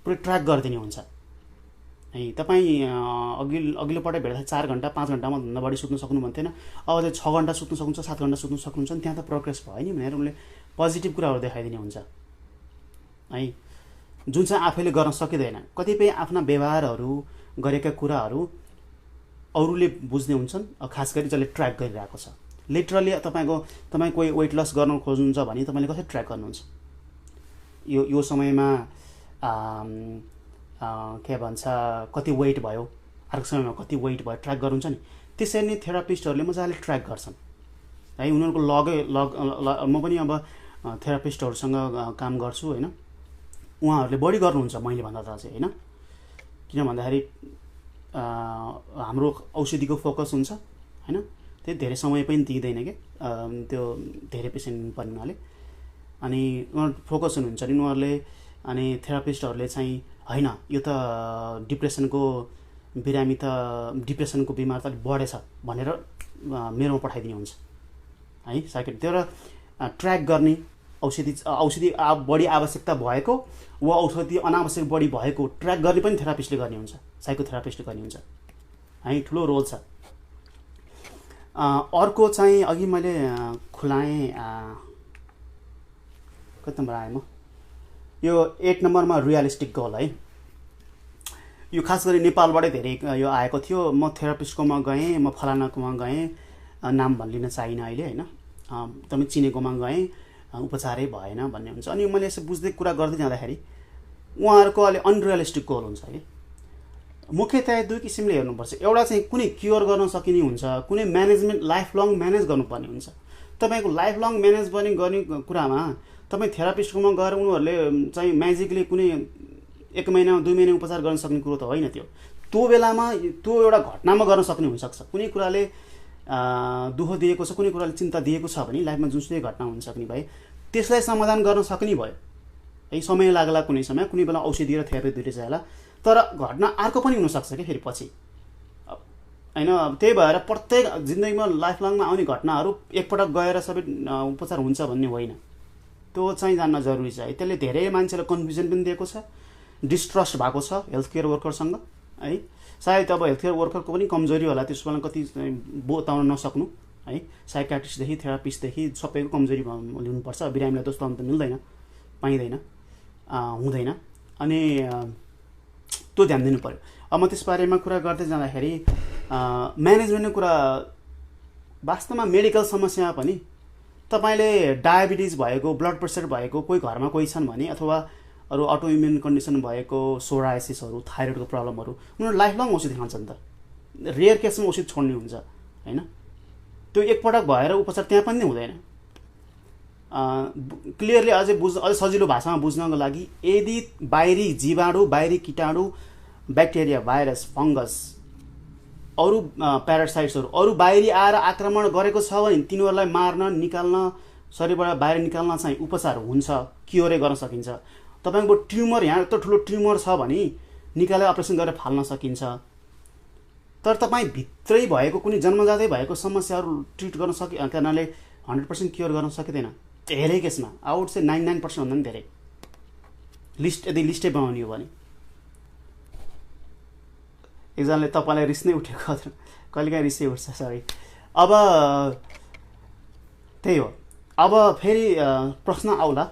पुरै ट्र्याक गरिदिने हुन्छ है। तपाईँ अघिल्लो पल्ट भेट्दा 4 घण्टा 5 घण्टामा भन्दा बढी सुत्नु सक्नु भन्थेन, अब चाहिँ 6 घण्टा सुत्नु सक्नुहुन्छ, 7 घण्टा सुत्नु सक्नुहुन्छ, त्यहाँ त प्रोग्रेस भयो नि भनेर उनले पोजिटिभ कुराहरू देखाइदिने हुन्छ है, जुन चाहिँ आफैले गर्न सकिँदैन। कतिपय आफ्ना व्यवहारहरू गरेका कुराहरू अरूले बुझ्ने हुन्छन्, खास गरी जसले ट्र्याक गरिरहेको छ। लिटरली तपाईँ कोही वेट लस गर्न खोज्नुहुन्छ भने तपाईँले कसरी ट्र्याक गर्नुहुन्छ, यो समयमा के भन्छ कति वेट भयो, अर्को समयमा कति वेट भयो, ट्र्याक गर्नुहुन्छ नि। त्यसरी नै थेरापिस्टहरूले मजाले ट्र्याक गर्छन् है। उनीहरूको म पनि अब थेरापिस्टहरूसँग काम गर्छु होइन, उहाँहरूले बढी गर्नुहुन्छ मैले भन्दा त चाहिँ होइन, किन भन्दाखेरि हाम्रो औषधिको फोकस हुन्छ होइन, त्यही धेरै समय पनि दिँदैन कि त्यो धेरै पेसेन्ट पर्ने हुनाले। अनि उनीहरू फोकस हुनुहुन्छ नि उनीहरूले, अनि थेरापिस्टहरूले चाहिँ होइन यो त डिप्रेसनको बिरामी त डिप्रेसनको बिमार त अलिक बढेछ भनेर मेरोमा पठाइदिने हुन्छ है साइकेट्री। त्यो र ट्र्याक गर्ने औषधि बढी आवश्यकता भएको वा औषधि अनावश्यक बढी भएको ट्र्याक गर्ने पनि थेरापिस्टले गर्ने हुन्छ, साइकोथेरापिस्टले गर्ने हुन्छ है, ठुलो रोल छ। अर्को चाहिँ अघि मैले खुलाएँ, कति नम्बर आएँ म, यो 8 नम्बरमा रियलिस्टिक गोल है। यो खास गरी नेपालबाटै धेरै यो आएको थियो। म थेरापिस्टकोमा गएँ, म फलानाकोमा गएँ, नाम भनिलिन चाहिनँ अहिले होइन, तपाईँ चिनेकोमा गएँ, उपचारै भएन भन्ने हुन्छ। अनि मैले यसो बुझ्दै कुरा गर्दै जाँदाखेरि उहाँहरूको अलि अनरियलिस्टिक गोल हुन्छ कि मुख्यतया दुई किसिमले हेर्नुपर्छ। एउटा चाहिँ कुनै क्योर गर्न सकिने हुन्छ, कुनै म्यानेजमेन्ट लाइफ लङ म्यानेज गर्नुपर्ने हुन्छ। तपाईँको लाइफ लङ म्यानेज गर्ने कुरामा तपाईँ थेरापिस्टकोमा गएर उनीहरूले चाहिँ म्याजिकली कुनै 1 महिना 2 महिना उपचार गर्न सक्ने कुरो त होइन। त्यो बेलामा त्यो एउटा घटनामा गर्न सक्ने हुनसक्छ। कुनै कुराले दुःख दिएको छ, कुनै कुराले चिन्ता दिएको छ भने लाइफमा जुनसुकै घटना हुन सक्ने भए त्यसलाई समाधान गर्न सक्ने भयो है। समय लाग्ला, कुनै समय कुनै बेला औषधि र थेरापी दुइटै चाहिएला, तर घटना अर्को पनि हुनसक्छ कि फेरि पछि होइन। त्यही भएर प्रत्येक जिन्दगीमा लाइफ लङमा आउने घटनाहरू एकपटक गएर सबै उपचार हुन्छ भन्ने होइन, त्यो चाहिँ जान्न जरुरी छ है। त्यसले धेरै मान्छेलाई कन्फ्युजन पनि दिएको छ, डिस्ट्रस्ट भएको छ हेल्थ केयर वर्करसँग है। सायद अब हेल्थ केयर वर्करको पनि कमजोरी होला, त्यसमा कति बताउन नसक्नु है। साइकाट्रिस्टदेखि थेरापिस्टदेखि सबैको कमजोरी लिनुपर्छ, बिरामीलाई दोष लाउनु त मिल्दैन, पाइँदैन, हुँदैन। अनि त्यो ध्यान दिनु पऱ्यो। अब म त्यस बारेमा कुरा गर्दै जाँदाखेरि म्यानेजमेन्टको कुरा, वास्तवमा मेडिकल समस्यामा पनि तपाईँले डायबिटिज भएको, ब्लड प्रेसर भएको कोही घरमा कोही छन् भने, अथवा अरू अटो इम्युन कन्डिसन भएको, सोरायसिसहरू, थाइरोइडको प्रब्लमहरू, उनीहरू लाइफ लङ औषधि खान्छन् त। रेयर केसमा औषधि छोड्ने हुन्छ होइन। त्यो एकपटक भएर उपचार त्यहाँ पनि हुँदैन। क्लियरली अझै सजिलो भाषामा बुझ्नको लागि, यदि बाहिरी जीवाणु, बाहिरी कीटाणु, ब्याक्टेरिया, भाइरस, फङ्गस, अरू प्यारासाइट्सहरू अरू बाहिरी आएर आक्रमण गरेको छ भने तिनीहरूलाई मार्न, निकाल्न, शरीरबाट बाहिर निकाल्न चाहिँ उपचार हुन्छ, क्योरै गर्न सकिन्छ। तपाईँको ट्युमर, यहाँ यत्रो ठुलो ट्युमर छ भने निकालेर अपरेसन गरेर फाल्न सकिन्छ। तर तपाईँ भित्रै भएको कुनै जन्मजातै भएको समस्याहरू ट्रिट गर्न कारणले 100% क्योर गर्न सकिँदैन। धेरै केसमा आउट चाहिँ 99% भन्दा पनि धेरै, यदि लिस्टै बनाउने हो भने। एकजनाले तपाईँलाई रिस नै उठेको, कहिलेकाहीँ रिसै उठ्छ, सरी। अब त्यही हो। अब फेरि प्रश्न आउला,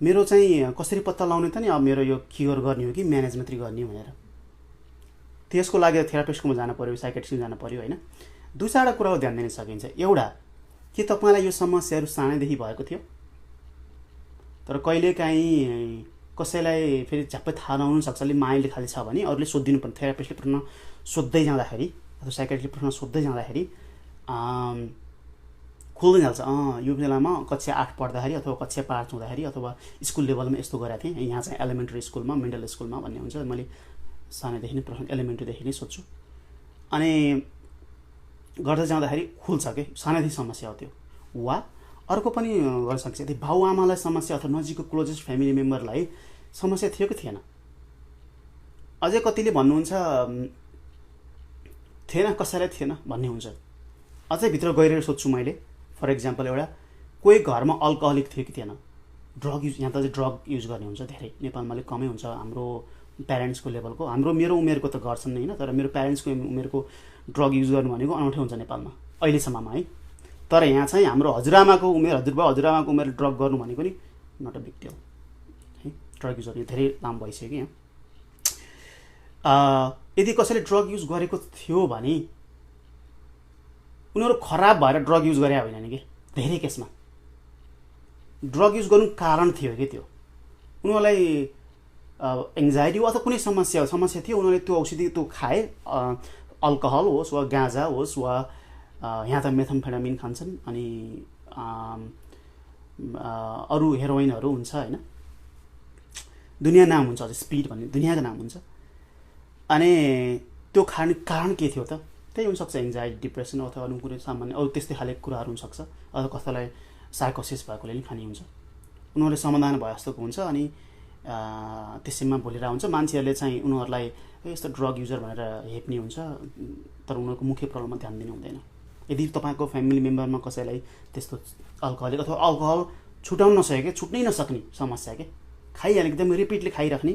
मेरो चाहिँ कसरी पत्ता लगाउने त नि अब मेरो यो क्योर गर्ने हो कि म्यानेज मात्रै गर्ने भनेर। त्यसको लागि थेरापिस्टकोमा जानु पऱ्यो, साइकेट्रिस्टमा जानु पऱ्यो होइन। 2-4 कुराको ध्यान दिन सकिन्छ। एउटा, के तपाईँलाई यो समस्याहरू सानैदेखि भएको थियो? तर कहिलेकाहीँ कसैलाई फेरि झ्याप्पै थाहा नहुन सक्छ, अलिक माइल्ड खालि छ भने अरूले सोधिदिनु पर्ने। थेरापिस्टले प्रश्न सोध्दै जाँदाखेरि अथवा साइकेट्रिस्टले प्रश्न सोध्दै जाँदाखेरि खुल्दै जान्छ। यो बेलामा कक्षा 8 पढ्दाखेरि अथवा कक्षा 5 हुँदाखेरि अथवा स्कुल लेभलमा यस्तो गरेको थिएँ, यहाँ चाहिँ एलिमेन्ट्री स्कुलमा, मिडल स्कुलमा भन्ने हुन्छ। मैले सानैदेखि नै प्रश्न एलिमेन्ट्रीदेखि नै सोध्छु। अनि गर्दै जाँदाखेरि खुल्छ कि सानैदेखि समस्या हो त्यो। वा अर्को पनि गर्न सक्छ, यदि बाउआमालाई समस्या अथवा नजिकको क्लोजेस्ट फ्यामिली मेम्बरलाई समस्या थियो कि थिएन। अझै कतिले भन्नुहुन्छ थिएन, कसैलाई थिएन भन्ने हुन्छ। अझै भित्र गएर सोध्छु मैले। फर इक्जाम्पल, एउटा कोही घरमा अल्कोहलिक थियो कि थिएन? ड्रग युज, यहाँ त चाहिँ ड्रग युज गर्ने हुन्छ धेरै, नेपालमा अलिक कमै हुन्छ। हाम्रो प्यारेन्ट्सको लेभलको, मेरो उमेरको त गर्छन् होइन, तर मेरो प्यारेन्ट्सको उमेरको ड्रग युज गर्नु भनेको अनौठो हुन्छ नेपालमा अहिलेसम्ममा है। तर यहाँ चाहिँ हाम्रो हजुरआमाको उमेर, हजुरबा हजुरआमाको उमेर ड्रग गर्नु भनेको नि नट अ बिग डिल है। ड्रग युज गर्ने धेरै लामो भइसक्यो यहाँ। यदि कसैले ड्रग युज गरेको थियो भने उनीहरू खराब भएर ड्रग युज गरे होइन कि, धेरै केसमा ड्रग युज गर्नु कारण थियो कि त्यो उनीहरूलाई एङ्जाइटी अथवा कुनै समस्या थियो, उनीहरूले त्यो औषधि त्यो खाए, अल्कोहल होस् वा गाँजा होस् वा यहाँ त मेथाम्फेटामिन खान्छन्, अनि अरू हेरोइनहरू हुन्छ होइन, दुनियाँ नाम हुन्छ, अझै स्पिड भन्ने दुनियाँको नाम हुन्छ। अनि त्यो खाने कारण के थियो त? त्यही हुनसक्छ एङ्जाइटी डिप्रेसन अथवा अरू कुनै सामान्य अरू त्यस्तै खाले कुराहरू हुनसक्छ अथवा कसैलाई साइकोसिस भएकोले नि खाने हुन्छ उनीहरूले समाधान भए जस्तोको हुन्छ अनि त्यसैमा बोलिरहेको हुन्छ मान्छेहरूले चाहिँ उनीहरूलाई यस्तो ड्रग युजर भनेर हेप्ने हुन्छ तर उनीहरूको मुख्य प्रब्लममा ध्यान दिनु हुँदैन यदि तपाईँको फ्यामिली मेम्बरमा कसैलाई त्यस्तो अल्कोहलिक अथवा अल्कोहल छुटाउन नसके छुट्नै नसक्ने समस्या के खाइहाल्ने एकदम रिपिटली खाइराख्ने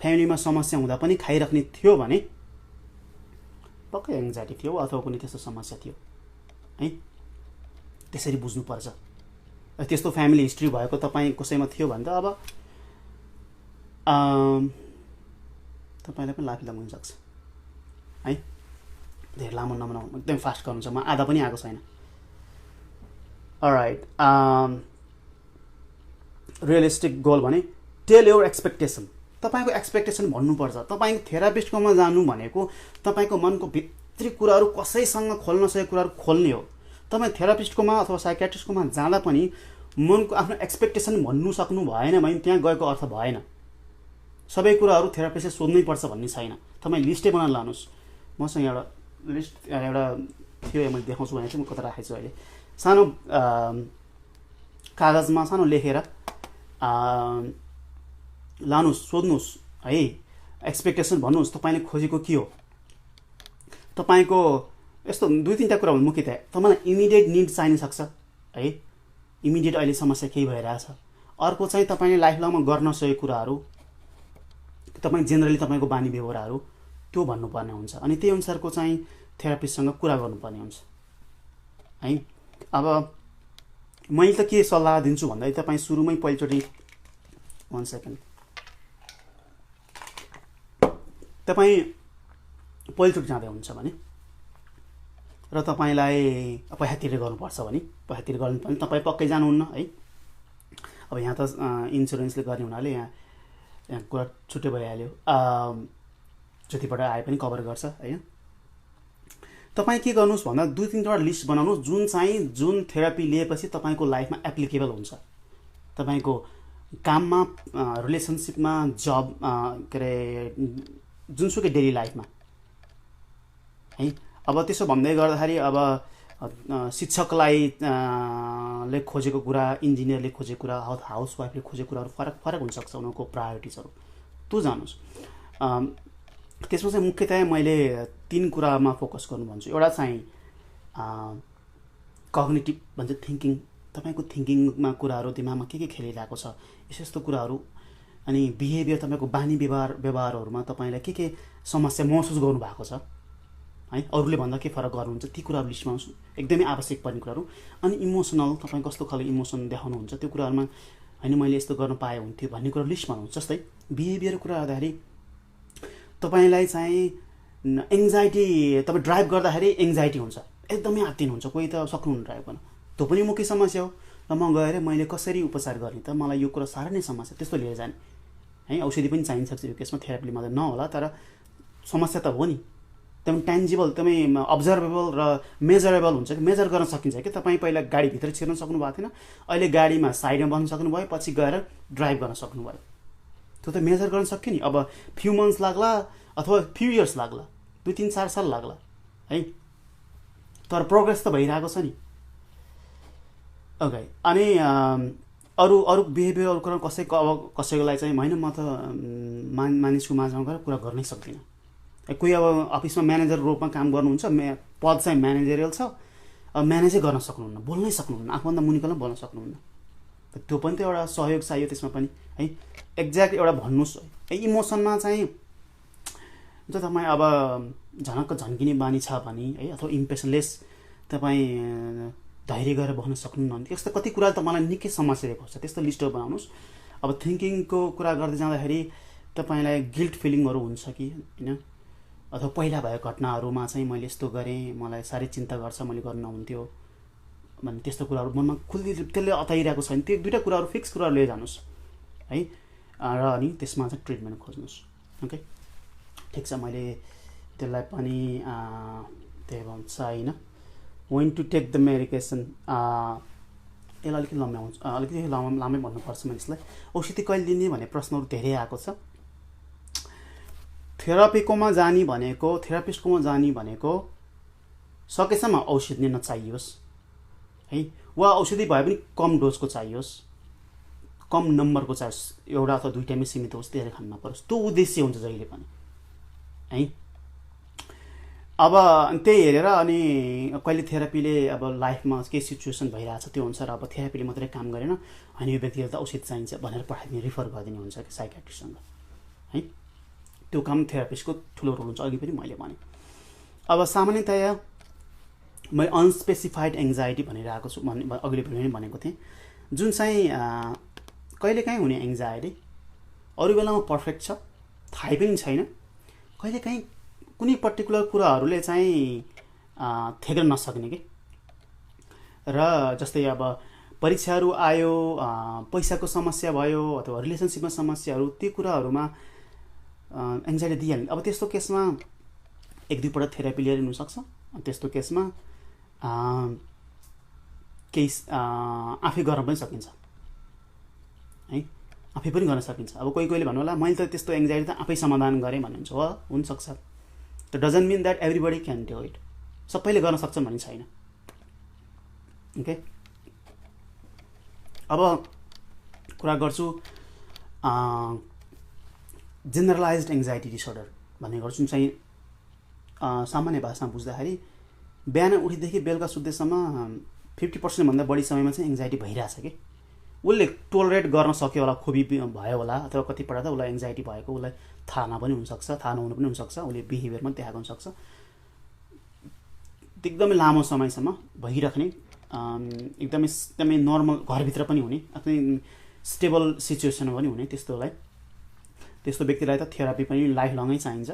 फ्यामिलीमा समस्या हुँदा पनि खाइराख्ने थियो भने पक्कै एङ्जाइटी थियो अथवा कुनै त्यस्तो समस्या थियो है त्यसरी बुझ्नुपर्छ त्यस्तो फ्यामिली हिस्ट्री भएको तपाईँ कसैमा थियो भने त अब तपाईँलाई पनि लाफी लाग्नु सक्छ है धेरै लामो नमनाउनु एकदम फास्ट गर्नुहुन्छ म आधा पनि आएको छैन अलराइट रियलिस्टिक गोल भने टेल योर एक्सपेक्टेसन तपाईँको एक्सपेक्टेसन भन्नुपर्छ तपाईँको थेरापिस्टकोमा जानु भनेको तपाईँको मनको भित्री कुराहरू कसैसँग खोल्न सकेको कुराहरू खोल्ने हो तपाईँ थेरापिस्टकोमा अथवा साइकियाट्रिस्टकोमा जाँदा पनि मनको आफ्नो एक्सपेक्टेसन भन्नु सक्नु भएन भने त्यहाँ गएको अर्थ भएन सबै कुराहरू थेरापिस्टले सोध्नै पर्छ भन्ने छैन तपाईँ लिस्टै बनाएर लानुहोस् मसँग एउटा लिस्ट एउटा थियो मैले देखाउँछु भने चाहिँ म कता राखेको छु अहिले सानो कागजमा सानो लेखेर लानुहोस् सोध्नुहोस् है एक्सपेक्टेसन भन्नुहोस् तपाईँले खोजेको के हो तपाईँको यस्तो 2-3टा कुरा मुख्यतया तपाईँलाई इमिडिएट निड चाहिन सक्छ है इमिडिएट अहिले समस्या केही भइरहेछ अर्को चाहिँ तपाईँले लाइफ लङमा गर्न सकेको कुराहरू तपाईँ जेनरली तपाईँको बानी व्यवहारहरू त्यो भन्नुपर्ने हुन्छ अनि त्यही अनुसारको चाहिँ थेरापिस्टसँग कुरा गर्नुपर्ने हुन्छ है अब मैले त के सल्लाह दिन्छु भन्दा तपाईँ सुरुमै पहिलोचोटि 1 सेकेन्ड तपाईँ पहिलोचोटि जाँदै हुन्छ भने र तपाईँलाई पैसा तिरेर गर्नुपर्छ भने पैसा तिरेर गर्नु पनि तपाईँ पक्कै जानुहुन्न है अब यहाँ त इन्सुरेन्सले गर्ने हुनाले यहाँ कुरा छुट्टै भइहाल्यो जतिबाट आए पनि कभर गर्छ होइन तपाईँ के गर्नुहोस् भन्दा 2-3वटा लिस्ट बनाउनुहोस् जुन थेरापी लिएपछि तपाईँको लाइफमा एप्लिकेबल हुन्छ तपाईँको काममा रिलेसनसिपमा जब के अरे जुनसुकै डेली लाइफमा है अब त्यसो भन्दै गर्दाखेरि अब शिक्षकलाई ले खोजेको कुरा इन्जिनियरले खोजेको कुरा हाउसवाइफले खोजेको कुराहरू फरक हुनसक्छ उनीहरूको प्रायोरिटिजहरू त्यो जानुहोस् त्यसमा चाहिँ मुख्यतया मैले 3 कुरामा फोकस गर्नु भन्छु एउटा चाहिँ कग्निटिभ भन्छ थिङ्किङ तपाईँको थिङ्किङमा कुराहरू दिमागमा के खेलिरहेको छ यस्तो कुराहरू अनि बिहेभियर तपाईँको बानी व्यवहारहरूमा तपाईँलाई के समस्या महसुस गर्नुभएको छ है अरूले भन्दा के फरक गर्नुहुन्छ ती कुराहरू लिस्टमा एकदमै आवश्यक पर्ने कुराहरू अनि इमोसनल तपाईँ कस्तो खाले इमोसन देखाउनुहुन्छ त्यो कुराहरूमा हैन मैले यस्तो गर्न पाए हुन्थ्यो भन्ने कुरा लिस्ट बनाउनु जस्तै बिहेभियर कुरा गर्दाखेरि तपाईलाई चाहिँ एङ्जाइटी तपाईँ ड्राइभ गर्दाखेरि एङ्जाइटी हुन्छ एकदमै आत्तिनुहुन्छ कोही त सक्नुहुन्न ड्राइभ गर्न त्यो पनि मुख्य समस्या हो र म गएर मैले कसरी उपचार गर्ने त मलाई यो कुरा साह्रै नै समस्या त्यस्तो लिएर जाने है औषधि पनि चाहिन्छ यो केसमा थेरापीले मात्रै नहोला तर समस्या त हो नि एकदम ट्यान्जिबल एकदमै अब्जर्भेबल र मेजरेबल हुन्छ कि मेजर गर्न सकिन्छ कि तपाईँ पहिला गाडीभित्र छिर्न सक्नु भएको थिएन अहिले गाडीमा साइडमा बस्न सक्नुभयो पछि गएर ड्राइभ गर्न सक्नुभयो त्यो त मेजर गर्न सक्यो नि अब फ्यु मन्थ्स लाग्ला अथवा फ्यु इयर्स लाग्ला 2-3-4 साल लाग्ला है तर प्रोग्रेस त भइरहेको छ नि ओके अनि अरू बिहेभियर अरू कुरा कसैको लागि चाहिँ होइन म त मानिसको माझमा गएर कुरा गर्नै सक्दिनँ कोही अब अफिसमा म्यानेजर रूपमा काम गर्नुहुन्छ पद चाहिँ म्यानेजरियल छ अब म्यानेजै गर्न सक्नुहुन्न बोल्नै सक्नुहुन्न आफूभन्दा मुनिकोलाई बोल्न सक्नुहुन्न त्यो पनि त एउटा सहयोग चाहियो त्यसमा पनि है एक्ज्याक्ट एउटा भन्नुहोस् इमोसनमा चाहिँ जो तपाईँ अब झनक्क झन्किने बानी छ भने है अथवा इम्पेसनलेस तपाईँ धैर्य गरेर बस्न सक्नुहुन्न त्यस्तो कति कुरा त मलाई निकै समस्या दिएको छ त्यस्तो लिस्टहरू बनाउनुहोस् अब थिङ्किङको कुरा गर्दै जाँदाखेरि तपाईँलाई गिल्ट फिलिङहरू हुन्छ कि होइन अथवा पहिला भएको घटनाहरूमा चाहिँ मैले यस्तो गरेँ मलाई साह्रै चिन्ता गर्छ मैले गर्न नहुन्थ्यो भन्ने त्यस्तो कुराहरू मनमा खुल्ली त्यसले अताइरहेको छ भने त्यो 2टा कुराहरू फिक्स कुराहरू लिएर जानुहोस् है र अनि त्यसमा चाहिँ ट्रिटमेन्ट खोज्नुहोस् ओके ठिक छ मैले त्यसलाई पनि त्यही भन्छ होइन when to take the medication यसलाई अलिकति लामै भन्नुपर्छ मैले यसलाई औषधि कहिले लिने भन्ने प्रश्नहरू धेरै आएको छ थेरापिस्टकोमा जाने भनेको सकेसम्म औषधि नै नचाहियोस् है, वा औषधि भए पनि कम डोजको चाहियोस्, कम नम्बरको चाहियोस्, एउटा अथवा दुईटामै सीमित होस्, धेरै खान नपरोस्। त्यो उद्देश्य हुन्छ जहिले पनि है। अब त्यही हेरेर अनि कहिले थेरापीले अब लाइफमा के सिचुएसन भइरहेछ त्यो अनुसार अब थेरापीले मात्रै काम गरेन, अनि यो व्यक्तिलाई त औषधि चाहिन्छ भनेर पठाइदिने, रिफर गरिदिने हुन्छ कि साइकियाट्रिस्टसँग है। त्यो काम थेरापिस्टको ठुलो रोल हुन्छ, अघि पनि मैले भने। अब सामान्यतया मैले अनस्पेसिफाइड एङ्जाइटी भनिरहेको छु, अघिल्लो पनि भनेको थिएँ, जुन चाहिँ कहिलेकाहीँ हुने एङ्जाइटी, अरू बेलामा पर्फेक्ट छ, थाहै पनि छैन, कहिलेकाहीँ कुनै पर्टिकुलर कुराहरूले चाहिँ थेग्न नसक्ने कि। र जस्तै अब परीक्षाहरू आयो, पैसाको समस्या भयो, अथवा रिलेसनसिपमा समस्याहरू, त्यो कुराहरूमा एङ्जाइटी दिइहाल्ने। अब त्यस्तो केसमा एक दुईपल्ट थेरापी लिएर हुनसक्छ। त्यस्तो केसमा केही आफै गर्न पनि सकिन्छ है, आफै पनि गर्न सकिन्छ। अब कोही कोहीले भन्नु होला मैले त त्यस्तो एङ्जाइटी त आफै समाधान गरेँ भन्नुहुन्छ, हो हुनसक्छ। त्यो doesn't mean that everybody can do it, सबैले गर्न सक्छन् भन्ने छैन। ओके, अब कुरा गर्छु जेनरलाइज्ड एङ्जाइटी डिसअर्डर भन्ने गर्छु, चाहिँ सामान्य भाषामा बुझ्दाखेरि बिहान उठेदेखि बेलुका सुत्दैसम्म 50% भन्दा बढी समयमा चाहिँ एङ्जाइटी भइरहेछ कि। उसले टोलरेट गर्न सक्यो होला, खोपी भयो होला, अथवा कतिपल्ट त उसलाई एङ्जाइटी भएको उसलाई थाहा नपनि हुनसक्छ, थाहा नहुनु पनि हुनसक्छ, उसले बिहेभियरमा देखाएको हुनसक्छ। एकदमै लामो समयसम्म भइराख्ने, एकदमै नर्मल, घरभित्र पनि हुने, आफ्नै स्टेबल सिचुएसनमा पनि हुने, त्यस्तो व्यक्तिलाई त थेरापी पनि लाइफ लङै चाहिन्छ।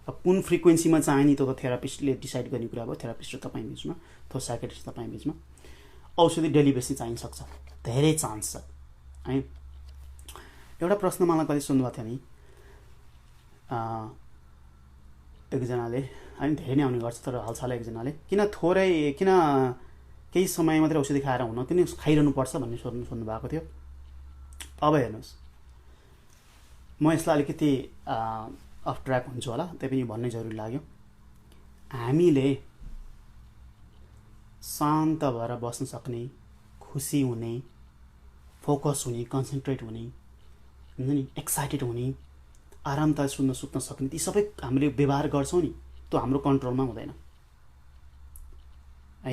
अब कुन फ्रिक्वेन्सीमा चाहिने त्यो त थेरापिस्टले डिसाइड गर्ने कुरा भयो, थेरापिस्ट र तपाईँ बिचमा, अथवा साइकियाट्रिस्ट तपाईँ बिचमा। औषधि डेली बेसिस चाहिन सक्छ, धेरै चान्स छ है। एउटा प्रश्न मलाई कहिले सोध्नुभएको थियो नि एकजनाले, होइन धेरै नै आउने गर्छ, तर हालसालै एकजनाले, किन केही समय मात्रै औषधि खाएर हुन, किन खाइरहनुपर्छ भन्ने सोध्नु भएको थियो। अब हेर्नुहोस्, म यसलाई अलिकति अफ ट्र्याक हुन्छु होला, त्यही पनि भन्नै जरुरी लाग्यो। हामीले शान्त भएर बस्न सक्ने, खुसी हुने, फोकस हुने, कन्सन्ट्रेट हुने, हुन्छ नि, एक्साइटेड हुने, आरामता सुत्न सक्ने, ती सबै हामीले व्यवहार गर्छौँ नि, त्यो हाम्रो कन्ट्रोलमा हुँदैन है,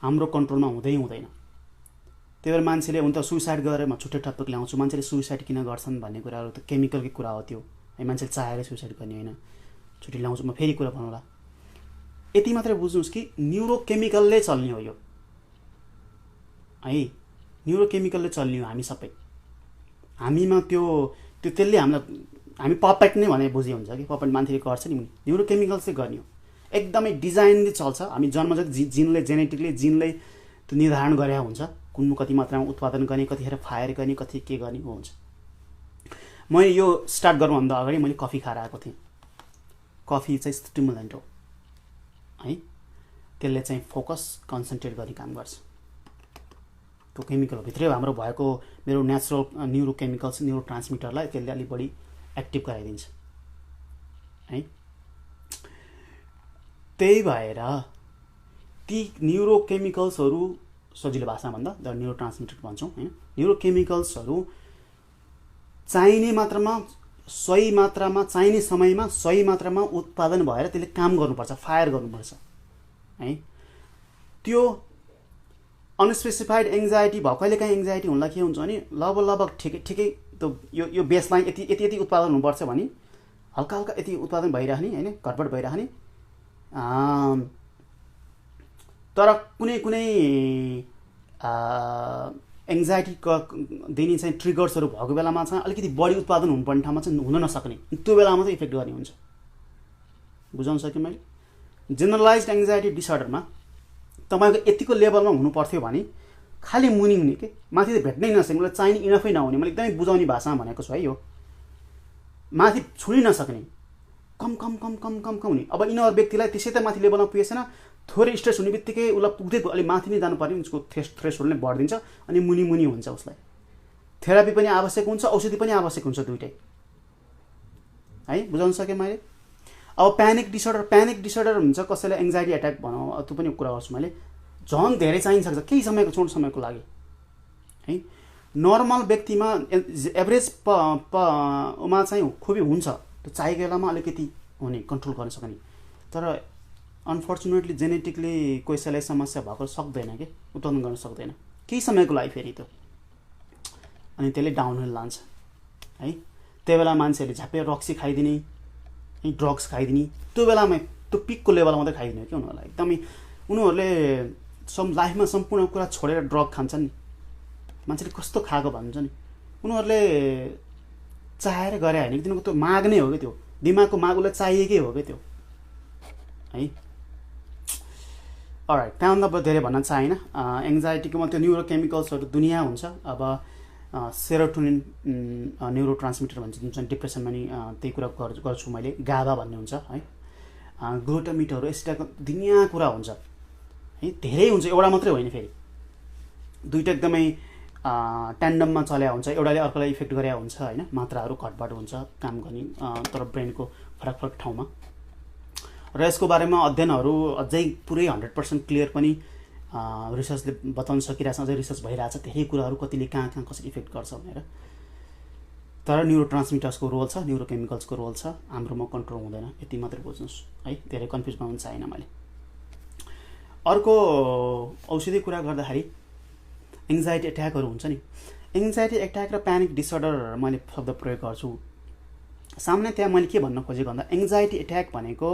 हाम्रो कन्ट्रोलमा हुँदैन। त्यही भएर मान्छेले हुन त सुइसाइड गरेर, म छुट्टै टपिक ल्याउँछु, मान्छेले सुइसाइड किन गर्छन् भन्ने कुराहरू त केमिकलकै कुरा हो त्यो है, मान्छेले चाहेर सुइसाइड गर्ने होइन। छुट्टी ल्याउँछु, म फेरि कुरा भनौँला। यति मात्रै बुझ्नुहोस् कि न्युरोकेमिकलले चल्ने हो यो है, न्युरोकेमिकलले चल्ने हो हामी सबै। हामीमा त्यसले हामी पपेट नै भने बुझे हुन्छ कि, पपेट मान्छेले गर्छ नि, न्युरोकेमिकल चाहिँ गर्ने हो, एकदमै डिजाइनले चल्छ। हामी जन्मजात जेनेटिकली जिनले त्यो निर्धारण गरे हुन्छ, कुन कति मात्रामा उत्पादन गर्ने, कतिखेर फायर गर्ने, कति के गर्ने हो हुन्छ। मैले यो स्टार्ट गर्नुभन्दा अगाडि मैले कफी खाएर आएको थिएँ। कफी चाहिँ स्टिमुलेन्ट हो है, त्यसले चाहिँ फोकस, कन्सन्ट्रेट गर्ने काम गर्छ। त्यो केमिकल भित्रै हाम्रो भएको मेरो नेचुरल न्युरोकेमिकल्स, न्युरो ट्रान्समिटरलाई त्यसले अलिक बढी एक्टिभ गराइदिन्छ है। त्यही भएर ती न्युरोकेमिकल्सहरू, सजिलो भाषामा भन्दा द न्युरो ट्रान्समिटर भन्छौँ होइन, न्युरोकेमिकल्सहरू चाहिने मात्रामा, सही मात्रामा, चाहिने समयमा सही मात्रामा उत्पादन भएर त्यसले काम गर्नुपर्छ, फायर गर्नुपर्छ है। त्यो अनस्पेसिफाइड एङ्जाइटी भयो, कहिलेकाहीँ एङ्जाइटी हुँदा के हुन्छ भने लगभग ठिकै त्यो यो बेसलाइन यति उत्पादन हुनुपर्छ भने हल्का यति उत्पादन भइराख्ने होइन, घटबड भइराख्ने। तर कुनै एङ्जाइटी दिने चाहिँ ट्रिगर्सहरू भएको बेलामा चाहिँ अलिकति बढी उत्पादन हुनुपर्ने ठाउँमा चाहिँ हुन नसक्ने, त्यो बेलामा चाहिँ इफेक्ट गर्ने हुन्छ। बुझाउन सकेँ मैले? जेनरलाइज्ड एङ्जाइटी डिसअर्डरमा तपाईँको यतिको लेभलमा हुनु पर्थ्यो भने खालि मुनि हुने के, माथि त भेट्नै नसक्ने, मलाई चाहिने इनफै नहुने, मैले एकदमै बुझाउने भाषामा भनेको छु है। यो माथि छुनै नसक्ने, कम हुने। अब यिनीहरू व्यक्तिलाई त्यसै त माथि लेभलमा पुगेछैन, थोरै स्ट्रेस हुने बित्तिकै उसलाई पुग्दै अलिक माथि नै जानुपर्ने, उसको थ्रेसहोल्ड नै बढिदिन्छ अनि मुनि हुन्छ। उसलाई थेरापी पनि आवश्यक हुन्छ, औषधि पनि आवश्यक हुन्छ, दुइटै है। बुझाउन सकेँ मैले? अब प्यानिक डिसअर्डर हुन्छ, कसैलाई एङ्जाइटी एट्याक भनौँ, त्यो पनि कुरा गर्छु मैले, झन् धेरै चाहिन्छ केही समयको छोटो समयको लागि है। नर्मल व्यक्तिमा एभरेज मा चाहिँ खुबी हुन्छ, त्यो चाहिएको बेलामा अलिकति हुने, कन्ट्रोल गर्न सक्ने। तर अनफर्चुनेटली जेनेटिकली कसैलाई समस्या भएको सक्दैन कि उत्पन्न गर्न सक्दैन केही समयको लागि फेरि त्यो, अनि त्यसले डाउनहिल लान्छ है। त्यो बेला मान्छेहरूले झ्याप्पै रक्सी खाइदिने, ड्रग्स खाइदिने, त्यो बेलामा त्यो पिकको लेभलमा मात्रै खाइदिने कि उनीहरूलाई एकदमै, उनीहरूले लाइफमा सम्पूर्ण कुरा छोडेर ड्रग खान्छन् नि। मान्छेले कस्तो खाएको भन्छ नि, उनीहरूले चाहेर गरे होइन कि, तिनीहरूको त्यो माग नै हो कि, त्यो दिमागको माग उसलाई चाहिएकै हो कि त्यो है। अलराइट, त्यहाँभन्दा धेरै भन्न चाहिएन। एङ्जाइटीको त्यो न्युरोकेमिकल्सहरू दुनियाँ हुन्छ। अब सेरोटोनिन न्युरो ट्रान्समिटर भन्छ, जुन चाहिँ डिप्रेसनमा नि त्यही कुरा गर्छु मैले, गाबा भन्ने हुन्छ है, ग्लुटामिटहरू, यस्ता दुनियाँ कुरा हुन्छ है, धेरै हुन्छ, एउटा मात्रै होइन फेरि, दुईवटा एकदमै ट्यान्डममा चल्या हुन्छ, एउटाले अर्कोलाई इफेक्ट गरे हुन्छ होइन, मात्राहरू घटबड हुन्छ काम गर्ने तर ब्रेनको फरक फरक ठाउँमा। र यसको बारेमा अध्ययनहरू अझै पुरै 100% क्लियर पनि रिसर्चले बताउन सकिरहेछ, अझै रिसर्च भइरहेछ, धेरै कुराहरू कतिले कहाँ कहाँ कसरी इफेक्ट गर्छ भनेर। तर न्युरो ट्रान्समिटर्सको रोल छ, न्युरोकेमिकल्सको रोल छ, हाम्रोमा कन्ट्रोल हुँदैन, यति मात्रै बुझ्नुहोस् है, धेरै कन्फ्युज बनाउनु चाहिएन मैले। अर्को औषधि कुरा गर्दाखेरि एङ्जाइटी एट्याकहरू हुन्छ नि, एङ्जाइटी एट्याक र प्यानिक डिसअर्डर मैले शब्द प्रयोग गर्छु। सामान्यतया मैले के भन्न खोजेको भन्दा, एङ्जाइटी एट्याक भनेको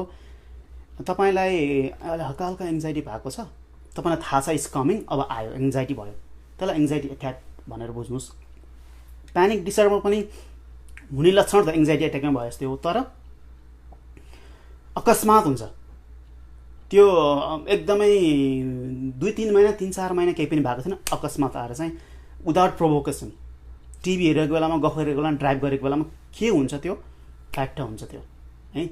तपाईँलाई हल्का हल्का एङ्जाइटी भएको छ, तपाईँलाई थाहा छ इज कमिङ, अब आयो एङ्जाइटी भयो, त्यसलाई एङ्जाइटी एट्याक भनेर बुझ्नुहोस्। प्यानिक डिसअर्डर पनि हुने लक्षण त एङ्जाइटी एट्याकमा भयो जस्तै हो, तर अकस्मात हुन्छ त्यो, एकदमै 2-3 महिना 3-4 महिना केही पनि भएको थिएन, अकस्मात आएर चाहिँ विदाउट प्रोभोकेसन, टिभी हेरेको बेलामा, गफ गरेको बेलामा, ड्राइभ गरेको बेलामा के हुन्छ त्यो फ्याक्ट हुन्छ त्यो है।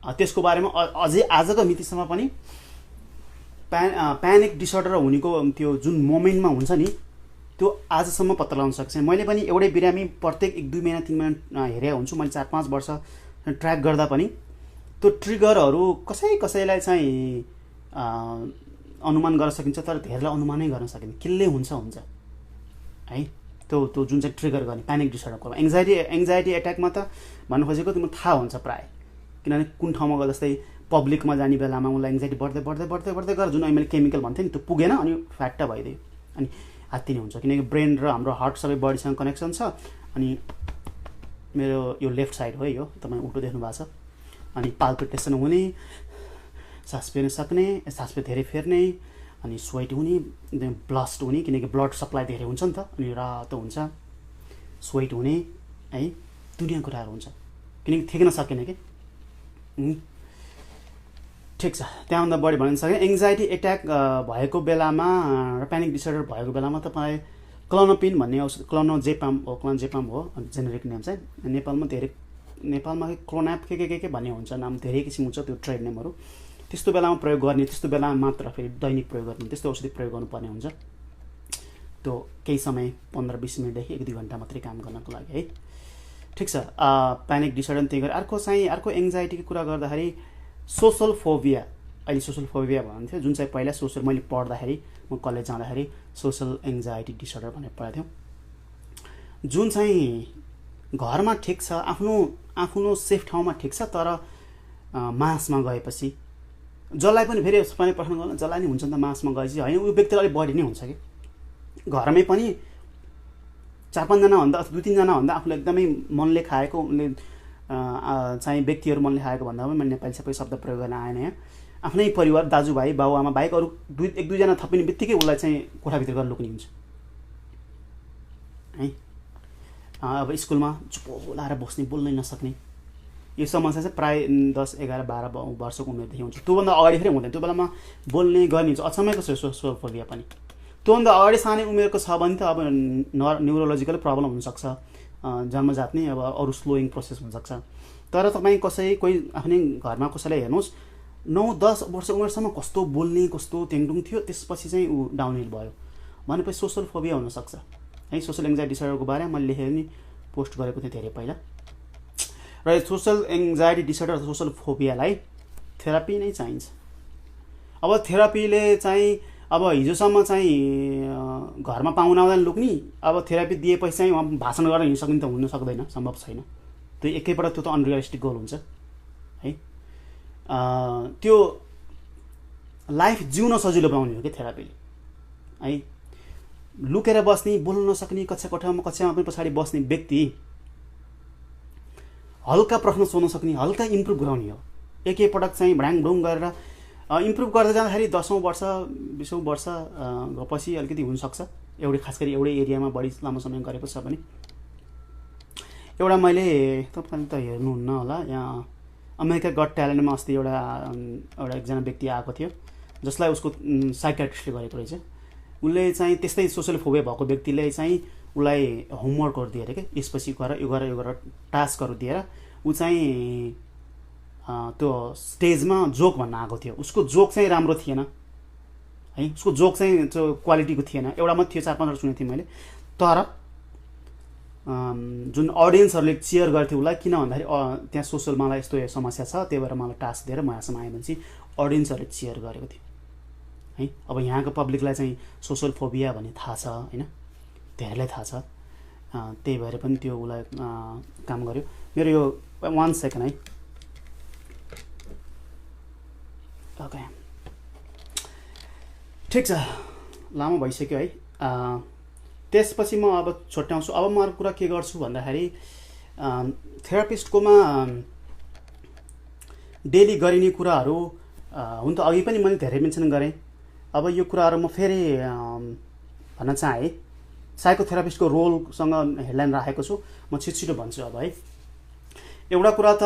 त्यसको बारेमा अझै आजको मितिसम्म पनि प्यानिक डिसअर्डर हुनेको त्यो जुन मोमेन्टमा हुन्छ नि, त्यो आजसम्म पत्ता लगाउन सक्छ। मैले पनि एउटै बिरामी प्रत्येक 1-2 महिना 3 महिना हेरेको हुन्छु, मैले 4-5 वर्ष ट्र्याक गर्दा पनि त्यो ट्रिगरहरू कसैलाई चाहिँ अनुमान गर्न सकिन्छ, तर धेरैलाई अनुमानै गर्न सकिन्छ, केले हुन्छ है। त्यो जुन चाहिँ ट्रिगर गर्ने प्यानिक डिसअर्डरको एङ्जाइटी एट्याकमा त भन्नु खोजेको तिम्रो थाहा हुन्छ प्रायः, किनभने कुन ठाउँमा गयो, जस्तै पब्लिकमा जाने बेलामा उसलाई एङ्जाइटी बढ्दै गएर जुन मैले केमिकल भन्थेँ नि, त्यो पुगेन अनि फ्याक्ट भइदियो, अनि हात्तिने हुन्छ, किनकि ब्रेन र हाम्रो हार्ट सबै बडीसँग कनेक्सन छ। अनि मेरो यो लेफ्ट साइड हो, यो तपाईँ उल्टो देख्नु भएको छ, अनि पाल्पिटेसन हुने, सास फेर्न सक्ने, सास धेरै फेर्ने, अनि स्वेट हुने, ब्लस्ट हुने, किनकि ब्लड सप्लाई धेरै हुन्छ नि त, अनि रातो हुन्छ, स्वेट हुने है, दुनियाँ कुराहरू हुन्छ, किनकि थिक्न सकेन कि। ठिक छ, त्यहाँभन्दा बढी भन्न सकेन। एङ्जाइटी एट्याक भएको बेलामा र प्यानिक डिसअर्डर भएको बेलामा तपाईँ क्लोनोपिन भन्ने औषध, क्लोनोजेपाम हो जेनेरिक नेम चाहिँ, नेपालमा क्लोन्याप के भन्ने हुन्छ, नाम धेरै किसिम हुन्छ, त्यो ट्रेड नेमहरू। त्यस्तो बेलामा प्रयोग गर्ने, त्यस्तो बेलामा मात्र फेरि दैनिक प्रयोग गर्ने, त्यस्तो औषधि प्रयोग गर्नुपर्ने हुन्छ। त्यो केही समय 15-20 मिनटदेखि 1-2 घन्टा मात्रै काम गर्नको लागि है। ठिक छ, प्यानिक डिसअर्डर त्यही गरी। अर्को एङ्जाइटीको कुरा गर्दाखेरि सोसल फोबिया, अहिले सोसल फोबिया भन्थ्यो, जुन चाहिँ पहिला मैले पढ्दाखेरि, म कलेज जाँदाखेरि सोसल एङ्जाइटी डिसअर्डर भनेर पढाएको थियौँ, जुन चाहिँ घरमा ठिक छ, आफ्नो सेफ ठाउँमा ठिक छ, तर मासमा गएपछि जसलाई पनि फेरि सबैले प्रश्न गर्नु, जसलाई नि हुन्छ नि त मासमा गएपछि होइन, उयो व्यक्तिलाई अलिक बढी नै हुन्छ कि, घरमै पनि 4-5 जना भन्दा 2-3 जना भन्दा आफूले एकदमै मनले खाएको, उसले चाहिँ व्यक्तिहरू मनले खाएको भन्दा पनि मैले नेपाली सबै शब्द प्रयोग गर्न आएन यहाँ, आफ्नै परिवार, दाजुभाइ, बाबुआमा बाहेक अरू 1-2 जना थपिने बित्तिकै उसलाई चाहिँ कोठाभित्र गरेर लुक्ने हुन्छ है। अब स्कुलमा चुप लाएर बस्ने, बोल्नै नसक्ने, यो समस्या चाहिँ प्राय 10-11-12 वर्षको उमेरदेखि हुन्छ। त्योभन्दा अगाडि फेरि हुँदैन, त्यो बेलामा बोल्ने गर्ने हुन्छ, अचम्मैको सोसल फोबिया पनि। त्योभन्दा अगाडि सानै उमेरको छ भने त अब न्युरोलोजिकल प्रब्लम हुनसक्छ, जन्मजात नै अब अरू स्लोइङ प्रोसेस हुनसक्छ। तर तपाईँ कोही आफ्नै घरमा कसैलाई हेर्नुहोस्, 9-10 वर्ष उमेरसम्म कस्तो बोल्ने, कस्तो तेङडुङ थियो, त्यसपछि चाहिँ ऊ डाउनहिल भयो भनेपछि सोसल फोबिया हुनसक्छ है। सोसल एङ्जाइटी डिसअर्डरको बारेमा मैले लेखेर नि पोस्ट गरेको थिएँ धेरै पहिला। र सोसल एङ्जाइटी डिसअर्डर सोसल फोबियालाई थेरापी नै चाहिन्छ। अब थेरापीले चाहिँ अब हिजोसम्म चाहिँ घरमा पाहुना आउँदा लुक्ने, अब थेरापी दिएपछि चाहिँ भाषण गरेर हिँडिसक्ने त हुन सक्दैन, सम्भव छैन। त्यो एकैपल्ट त्यो त अनरियलिस्टिक गोल हुन्छ है। त्यो लाइफ जिउन सजिलो बनाउने हो कि थेरापीले है। लुकेर बस्ने, बोल्न नसक्ने, कक्षामा पनि पछाडि बस्ने व्यक्ति हल्का प्रश्न सोध्न सक्ने, हल्का इम्प्रुभ गराउने हो। एकैपटक चाहिँ भ्याङभ्रुङ गरेर इम्प्रुभ गर्दै जाँदाखेरि 10औं वर्ष 20औं वर्ष पछि अलिकति हुनसक्छ। खास गरी एउटै एरियामा बढी लामो समय गरेको छ भने। एउटा मैले तपाईँले त हेर्नुहुन्न होला, यहाँ अमेरिका गट ट्यालेन्टमा अस्ति एकजना व्यक्ति आएको थियो जसलाई उसको साइकियाट्रिस्टले गरेको रहेछ। उसले चाहिँ त्यस्तै सोसल फोबिया भएको व्यक्तिले चाहिँ उसलाई होमवर्कहरू दिएर के यसपछि यो गर टास्कहरू दिएर ऊ चाहिँ त्यो स्टेजमा जोक भन्न आएको थियो। उसको जोक चाहिँ राम्रो थिएन है, उसको जोक चाहिँ त्यो क्वालिटीको थिएन। एउटा मात्रै थियो, 4-5 सुनेको थिएँ मैले। तर जुन अडियन्सहरूले चियर गर्थ्यो उसलाई, किन भन्दाखेरि त्यहाँ सोसल मलाई यस्तो समस्या छ, त्यही भएर मलाई टास्क दिएर म यहाँसम्म आएँ भनेपछि अडियन्सहरूले चियर गरेको थियो है। अब यहाँको पब्लिकलाई चाहिँ सोसल फोबिया भन्ने थाहा छ होइन, धेरैलाई थाहा छ। त्यही भएर पनि त्यो उसलाई काम गर्यो। मेरो यो 1 सेकेन्ड है। ओके, ठिक छ, लामो भइसक्यो है। त्यसपछि म अब छुट्याउँछु। अब म अर्को कुरा के गर्छु भन्दाखेरि थेरापिस्टकोमा डेली गरिने कुराहरू हुन त अघि पनि मैले धेरै मेन्सन गरेँ। अब यो कुराहरू म फेरि भन्न चाहेँ। साइकोथेरापिस्टको रोलसँग हेडलाइन राखेको छु, म छिटो भन्छु अब है। एउटा कुरा त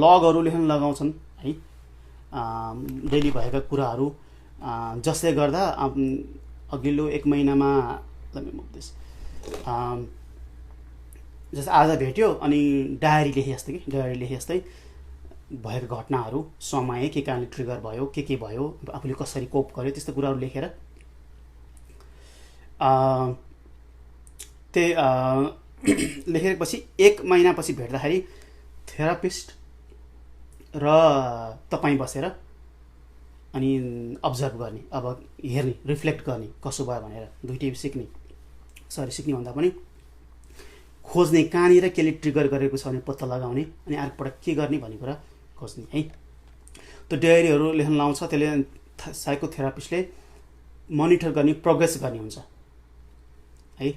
लगहरू लेख्न लगाउँछन् है, डेली भएका कुराहरू, जसले गर्दा अघिल्लो 1 महिनामा जस्तै आज भेट्यो अनि डायरी लेखे जस्तै भएका घटनाहरू, समय के कारणले ट्रिगर भयो, के भयो, आफूले कसरी कोप गर्यो, त्यस्तो कुराहरू लेखेर लेखेपछि 1 महिनापछि भेट्दाखेरि थेरापिस्ट र तपाईँ बसेर अनि अब्जर्भ गर्ने, अब हेर्ने, रिफ्लेक्ट गर्ने कसो भयो भनेर, दुईटै सिक्ने भन्दा पनि खोज्ने, कहाँनिर केले ट्रिगर गरेको छ भने पत्ता लगाउने, अनि अर्कोपटक के गर्ने भन्ने कुरा खोज्ने है। त्यो डायरीहरू लेख्न लाउँछ। त्यसले साइकोथेरापिस्टले मोनिटर गर्ने, प्रोग्रेस गर्ने हुन्छ है।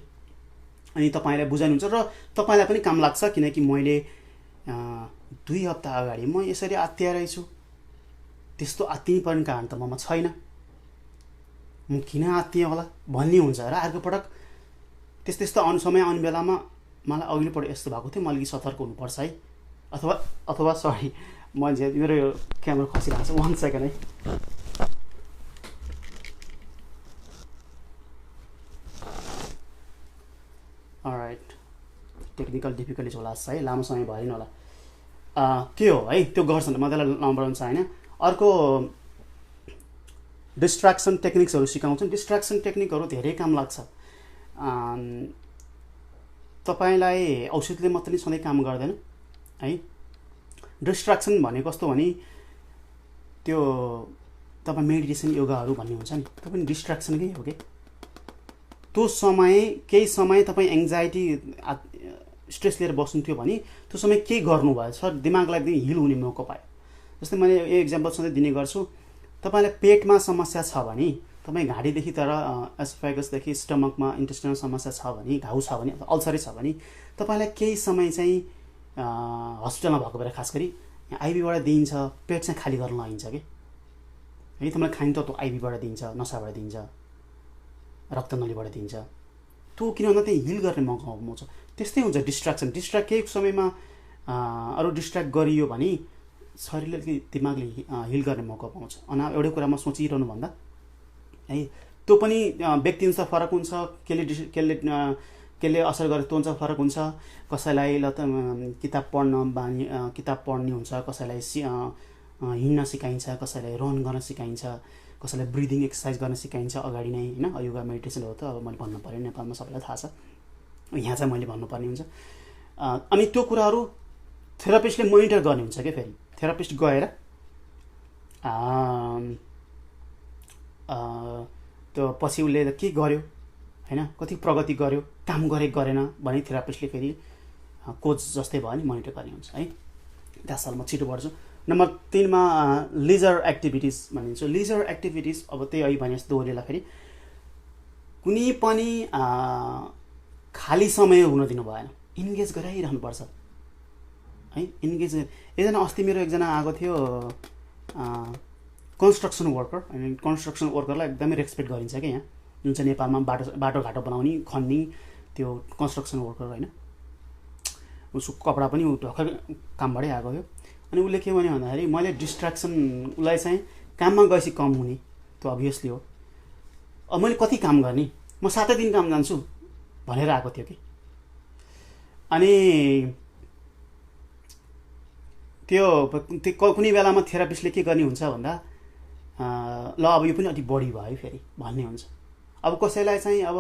अनि तपाईँलाई बुझाउनुहुन्छ र तपाईँलाई पनि काम लाग्छ, किनकि मैले 2 हप्ता अगाडि म यसरी आत्तिएर छु, त्यस्तो आत्तिनु पर्ने कारण त ममा छैन, म किन आत्तिएँ होला भन्ने हुन्छ। र अर्कोपटक त्यस्तो समय बेलामा मलाई अघिल्लोपल्ट यस्तो भएको थियो, म अलिकति सतर्क हुनुपर्छ है। अथवा सरी, मेरो यो क्यामेरा खसिरहेको छ, 1 सेकेन्ड है। अलराइट, टेक्निकल डिफिकल्टिज होला है, लामो समय भएन होला। के हो है, त्यो गर्छन्, म त्यसलाई नबढाउन चाहेन। अर्को डिस्ट्र्याक्सन टेक्निक्सहरू सिकाउँछन्। डिस्ट्र्याक्सन टेक्निकहरू धेरै काम लाग्छ। तपाईँलाई औषधले मात्रै सधैँ काम गर्दैन है। डिस्ट्र्याक्सन भने कस्तो भने त्यो तपाईँ मेडिटेसन योगाहरू भन्ने हुन्छ नि, त्यो पनि डिस्ट्र्याक्सनकै हो कि। त्यो केही समय तपाईँ एङ्जाइटी स्ट्रेस लिएर बस्नुहुन्थ्यो भने त्यो समय के गर्नुभयो सर, दिमागलाई एकदम हिल हुने मौका पायो। जस्तै मैले यो इक्जाम्पल सधैँ दिने गर्छु। तपाईँलाई पेटमा समस्या छ भने, तपाईँ घाँटीदेखि तर एसोफेगसदेखि स्टमकमा इन्टेस्टाइनल समस्या छ भने, घाउ छ भने, अल्सरै छ भने, तपाईँलाई केही समय चाहिँ हस्पिटलमा भएको बेला खास गरी आइबीबाट दिइन्छ, पेट चाहिँ खाली गर्न लागिन्छ कि है। तपाईँलाई खाने तत्त्व आइबीबाट दिन्छ, नसाबाट दिन्छ, रक्तनलीबाट दिन्छ। त्यो किन भन्दा त्यही हिल गर्ने मौका पाउँछ। त्यस्तै हुन्छ डिस्ट्र्याक्सन। केही समयमा अरू डिस्ट्र्याक्ट गरियो भने शरीरले दिमागले हिल गर्ने मौका पाउँछ। एउटै कुरामा सोचिरहनु भन्दा है। त्यो पनि व्यक्तिअनुसार फरक हुन्छ, केले असर गरेको त्यो अनुसार फरक हुन्छ। कसैलाई किताब पढ्ने हुन्छ, कसैलाई हिँड्न सिकाइन्छ, कसैलाई रन गर्न सिकाइन्छ, कसैलाई ब्रिदिङ एक्सर्साइज गर्न सिकाइन्छ अगाडि नै होइन। योगा मेडिटेसन हो त, अब मैले भन्नु पऱ्यो, नेपालमा सबैलाई थाहा छ, यहाँ चाहिँ मैले भन्नुपर्ने हुन्छ। अनि त्यो कुराहरू थेरापिस्टले मोनिटर गर्ने हुन्छ क्या। फेरि थेरापिस्ट गएर त्यो पछि उसले के गर्यो होइन, कति प्रगति गर्यो, काम गरेन भने थेरापिस्टले फेरि कोच जस्तै भयो नि मोनिटर गर्ने हुन्छ है। 10 साल म छिटो बढ्छु। नम्बर 3 मा लिजर एक्टिभिटिज भनिन्छ। लिजर एक्टिभिटिज अब त्यही अहिले भने जस्तो दोहोरेला फेरि कुनै पनि खाली समय हुन दिनु भएन, इन्गेज गराइरहनुपर्छ है। इन्गेज एकजना अस्ति मेरो एकजना आएको थियो कन्स्ट्रक्सन वर्कर, अनि कन्स्ट्रक्सन वर्करलाई एकदमै रेस्पेक्ट गरिन्छ क्या यहाँ, जुन चाहिँ नेपालमा बाटोघाटो बनाउने खन्ने त्यो कन्स्ट्रक्सन वर्कर होइन। उसको कपडा पनि भर्खर कामबाटै आएको थियो। अनि उसले के भन्यो भन्दाखेरि मैले डिस्ट्र्याक्सन उसलाई चाहिँ काममा गएपछि कम हुने, त्यो अभियसली हो। अब मैले कति काम गर्ने, म 7 दिन काम जान्छु भनेर आएको थियो कि। अनि त्यो कुनै बेलामा थेरापिस्टले के गर्ने हुन्छ भन्दा ल अब यो पनि अति बढी भयो फेरि भन्ने हुन्छ। अब कसैलाई चाहिँ अब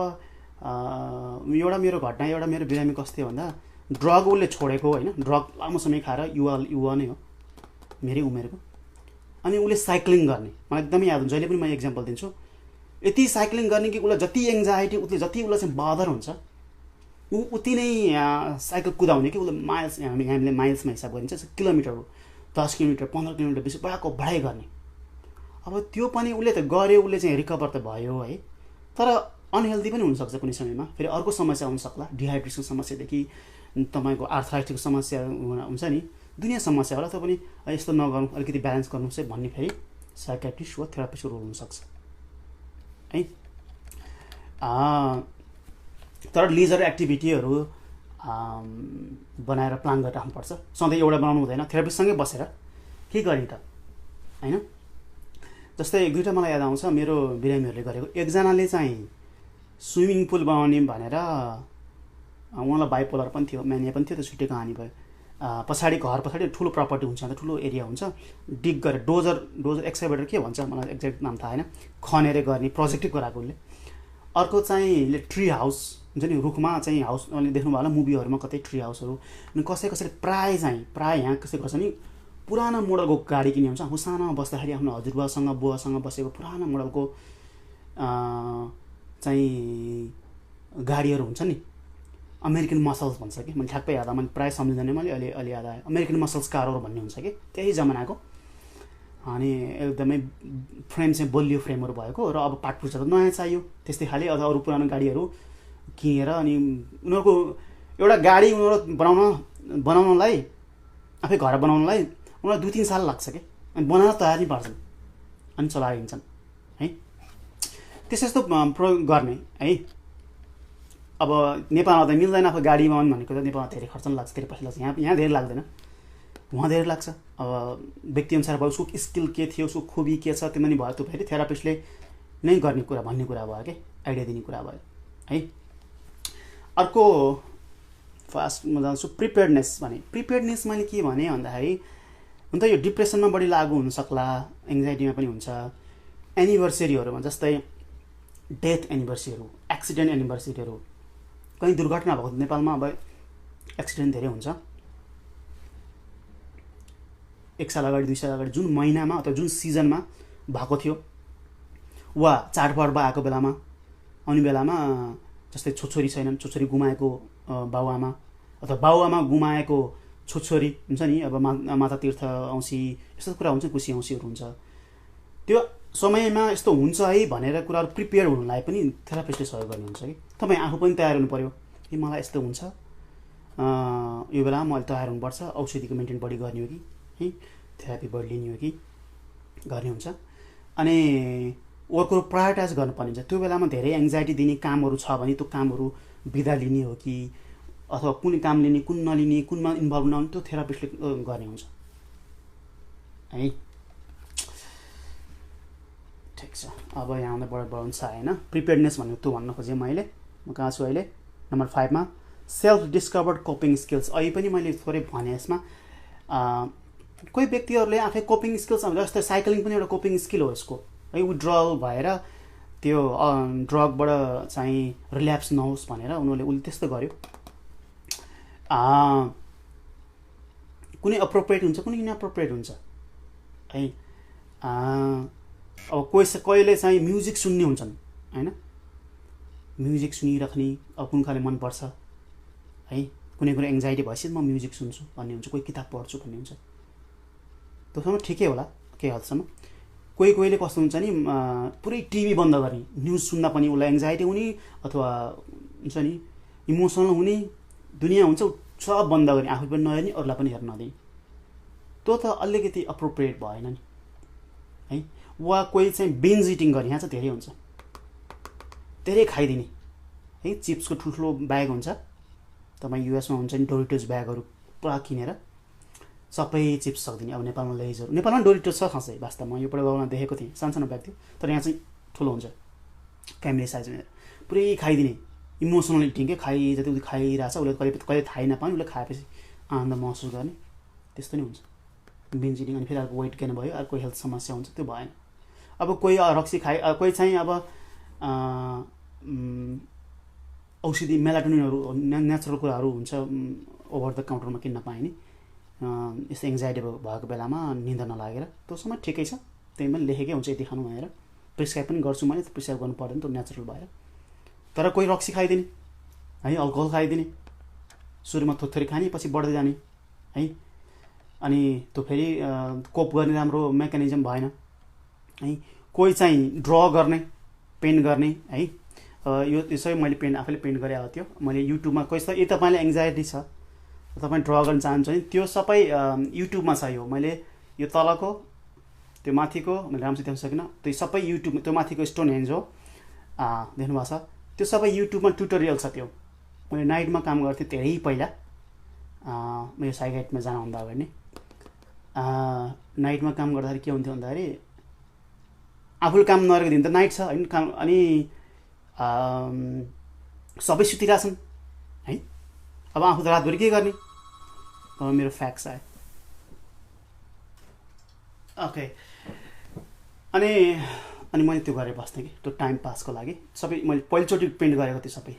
एउटा मेरो घटना, एउटा मेरो बिरामी कस्तो थियो भन्दा ड्रग उसले छोडेको होइन, ड्रग लामो समय खाएर युवा नै हो मेरै उमेरको। अनि उसले साइक्लिङ गर्ने, मलाई एकदमै याद हुन्छ, जहिले पनि म इक्जाम्पल दिन्छु। यति साइक्लिङ गर्ने कि उसलाई जति एङ्जाइटी, जति उसलाई चाहिँ बदर हुन्छ ऊ उति नै साइकल कुदाउने कि उसले माइल्स, हामीले माइल्समा हिसाब गरिन्छ, किलोमिटर हो, 10 किलोमिटर 15 किलोमिटर बेसी बढाइ गर्ने। अब त्यो पनि उसले त गर्यो, उसले चाहिँ रिकभर त भयो है, तर अनहेल्दी पनि हुनसक्छ कुनै समयमा। फेरि अर्को समस्या हुनसक्ला, डिहाइड्रेसन समस्यादेखि तपाईँको आर्थराइटिसको समस्या हुन्छ नि, दुनियाँ समस्या होला। त पनि यस्तो नगर्नु, अलिकति ब्यालेन्स गर्नुहोस् है भन्ने फेरि साइकेट्रिस्ट वा थेरापिस्टको रोल हुनसक्छ है। तर लिजर एक्टिभिटीहरू बनाएर प्लान गरेर राख्नुपर्छ। सधैँ एउटा बनाउनु हुँदैन, थेरापिस्टसँगै बसेर के गर्ने त होइन। जस्तै 1-2टा मलाई याद आउँछ मेरो बिरामीहरूले गरेको। एकजनाले चाहिँ स्विमिङ पुल बनाउने भनेर, उहाँलाई बाइपोलर पनि थियो, म्यानिया पनि थियो, त्यो छुट्टै कहानी भयो। पछाडि घर पछाडि ठुलो प्रपर्टी हुन्छ, अन्त ठुलो एरिया हुन्छ, डिग गरेर डोजर एक्सकाभेटर के भन्छ मलाई एक्ज्याक्ट नाम थाहा होइन, खनेर गर्ने प्रोजेक्टै गराएको उसले। अर्को चाहिँ ट्री हाउस हुन्छ नि, रुखमा चाहिँ हाउस, अहिले देख्नुभयो होला मुभीहरूमा कतै ट्री हाउसहरू। अनि कसैले प्राय यहाँ कसै गर्छ नि पुरानो मोडलको गाडी किन्ने हुन्छ। आफू सानोमा बस्दाखेरि आफ्नो हजुरबासँग बुवासँग बसेको पुरानो मोडलको चाहिँ गाडीहरू हुन्छ नि, अमेरिकन मसल्स भन्छ कि, मैले ठ्याक्कै याद, मैले प्रायः सम्झिँदैन, मैले अलि याद आयो, अमेरिकन मसल्स कारहरू भन्ने हुन्छ कि त्यही जमानाको। अनि एकदमै फ्रेम चाहिँ बलियो फ्रेमहरू भएको, र अब पाटपुर्जा त नयाँ चाहियो त्यस्तै खाले, अथवा अरू पुरानो गाडीहरू किनेर अनि उनीहरूको एउटा गाडी उनीहरू बनाउनलाई आफै घर बनाउनलाई उनीहरूलाई 2-3 साल लाग्छ कि, अनि बनाएर तयार नै पार्छन् अनि चलाएर हिँड्छन् है। त्यस्तो प्रयोग गर्ने है। अब नेपालमा त मिल्दैन, अब गाडी बनाउनु भनेको त नेपालमा धेरै खर्च लाग्छ, धेरै पैसा लाग्छ। यहाँ धेरै लाग्दैन, उहाँ धेरै लाग्छ। अब व्यक्तिअनुसार भयो, उसको स्किल के थियो, उसको खुबी के छ, त्यो पनि भयो। त्यो फेरि थेरापिस्टले नै गर्ने कुरा, भन्ने कुरा भयो कि, आइडिया दिने कुरा भयो है। अर्को फास्टमा जान्छु, प्रिपेयर्डनेस भने। प्रिपेयर्डनेस मैले के भने भन्दाखेरि, हुन त यो डिप्रेसनमा बढी लागु हुनसक्ला, एङ्जाइटीमा पनि हुन्छ। एनिभर्सरीहरूमा जस्तै डेथ एनिभर्सरीहरू, एक्सिडेन्ट एनिभर्सरीहरू, कहीँ दुर्घटना भएको नेपालमा अब एक्सिडेन्ट धेरै हुन्छ। 1 साल अगाडि 2 साल अगाडि जुन महिनामा अथवा जुन सिजनमा भएको थियो, वा चाडपर्व आएको बेलामा, आउने बेलामा, जस्तै छोरी छैनन्, छोरी गुमाएको बाबुआमा, अथवा बाबुआमा गुमाएको छोरी हुन्छ नि, अब माता तीर्थ औँसी यस्तो कुरा हुन्छ, कुशी औँसीहरू हुन्छ। त्यो समयमा यस्तो हुन्छ है भनेर कुराहरू प्रिपेयर हुनुलाई पनि थेरापिस्टले सहयोग गर्ने हुन्छ कि। तपाईँ आफू पनि तयार हुनु पऱ्यो कि मलाई यस्तो हुन्छ, यो बेलामा मैले तयार हुनुपर्छ, औषधिको मेन्टेन बढी गर्ने हो कि है, थेरापी बढी लिने हो कि गर्ने हुन्छ। अनि अर्को प्रायोरिटाइज गर्नुपर्ने हुन्छ। त्यो बेलामा धेरै एङ्जाइटी दिने कामहरू छ भने त्यो कामहरू बिदा लिने हो कि, अथवा कुन काम लिने, कुन नलिने, कुनमा इन्भल्भ नहुने, त्यो थेरापिस्टले गर्ने हुन्छ है। ठिक छ, अब यहाँबाट बढाउनु छ होइन। प्रिपेयर्डनेस भनेको त्यो भन्न खोजेँ मैले। म कहाँ छु अहिले? नम्बर 5 मा सेल्फ डिस्कभर्ड कोपिङ स्किल्स। अहिले पनि मैले थोरै भने यसमा कोही व्यक्तिहरूले आफै कोपिङ स्किल्स, जस्तै साइक्लिङ पनि एउटा कोपिङ स्किल हो यसको है। विड्रल भएर त्यो ड्रगबाट चाहिँ रिल्याप्स नहोस् भनेर उसले त्यस्तो गर्यो। कुनै अप्रोप्रिएट हुन्छ, कुनै इनअप्रोप्रिएट हुन्छ है। अब कहिले चाहिँ म्युजिक सुन्ने हुन्छन् हैन, म्युजिक सुनिराख्ने, अब कुन खाले मनपर्छ है, कुनै कुनै एङ्जाइटी भएपछि म म्युजिक सुन्छु भन्ने हुन्छ, कोही किताब पढ्छु भन्ने हुन्छ। त्यसमा ठिकै होला केही हदसम्म। कोहीले कस्तो हुन्छ नि पुरै टिभी बन्द गर्ने, न्युज सुन्दा पनि उसलाई एङ्जाइटी हुने अथवा हुन्छ नि इमोसनल हुने, दुनियाँ हुन्छ सब बन्द गर्ने, आफू पनि नहेर्ने अरूलाई पनि हेर्न नदिने। त्यो त अलिकति अप्रोप्रिएट भएन नि है। वा कोही चाहिँ बिन्ज इटिङ गर्ने, यहाँ चाहिँ धेरै हुन्छ, धेरै खाइदिने है। चिप्सको ठुल्ठुलो ब्याग हुन्छ, तपाईँ युएसमा हुन्छ नि डोरिटोज ब्यागहरू पुरा किनेर सबै चिप्स सक्दिने। अब नेपालमा लेजहरू, नेपालमा डोरिटोज छ खासै वास्तवमा, यो पहिला देखेको थिएँ, सानो ब्याग थियो, तर यहाँ चाहिँ ठुलो हुन्छ, फ्यामिली साइजमा पुरै खाइदिने। इमोसनल इटिङ के, जति उसले खाइरहेछ, उसले कहिले थाहै नपाउने, उसले खाएपछि आनन्द महसुस गर्ने, त्यस्तो नै हुन्छ बिन्ज इटिङ। अनि फेरि अर्को वेट गेन भयो, अर्को हेल्थ समस्या हुन्छ, त्यो भएन। अब कोही रक्सी खाए, कोही चाहिँ अब औषधि मेलाटोनिनहरू नेचुरल कुराहरू हुन्छ ओभर द काउन्टरमा किन्न पाइने, यस्तो एङ्जाइटी भएको बेलामा निन्दा नलागेर, त्यो समय ठिकै छ, त्यही पनि लेखेकै हुन्छ यति खानु भनेर, प्रिस्क्राइब पनि गर्छु मैले, प्रिस्क्राइब गर्नु पर्दैन, त्यो नेचुरल भएर। तर कोही रक्सी खाइदिने है, अल्कोहल खाइदिने, सुरुमा थोरै खाने, पछि बढ्दै जाने है। अनि त्यो फेरि कोप गर्ने राम्रो मेकानिजम भएन है। कोही चाहिँ ड्र गर्ने, पेन्ट गर्ने है। यो त्यसै मैले आफैले पेन्ट गरेको थियो मैले युट्युबमा। कोही यदि तपाईँले एङ्जाइटी छ, तपाईँ ड्र गर्न चाहन्छ भने त्यो सबै युट्युबमा छ। यो मैले यो तलको, त्यो माथिको मैले राम्रोसित देख्न सकिनँ, त्यो सबै युट्युब, त्यो माथिको स्टोन हेन्ज हो देख्नुभएको छ, त्यो सबै युट्युबमा ट्युटोरियल छ। त्यो मैले नाइटमा काम गर्थेँ धेरै पहिला, मेरो साइकाइटमा जानुभन्दा अगाडि नै नाइटमा काम गर्दाखेरि के हुन्थ्यो भन्दाखेरि, आफूले काम नगरेको दिन त नाइट छ होइन काम, अनि सबै सुतिरहेछन् है। अब आफू त रातभरि के गर्ने, अब मेरो फ्याक्ट्स आयो। ओके, अनि मैले त्यो गरेर बस्थेँ कि त्यो टाइम पासको लागि। सबै मैले पहिलोचोटि पेन्ट गरेको थिएँ सबै।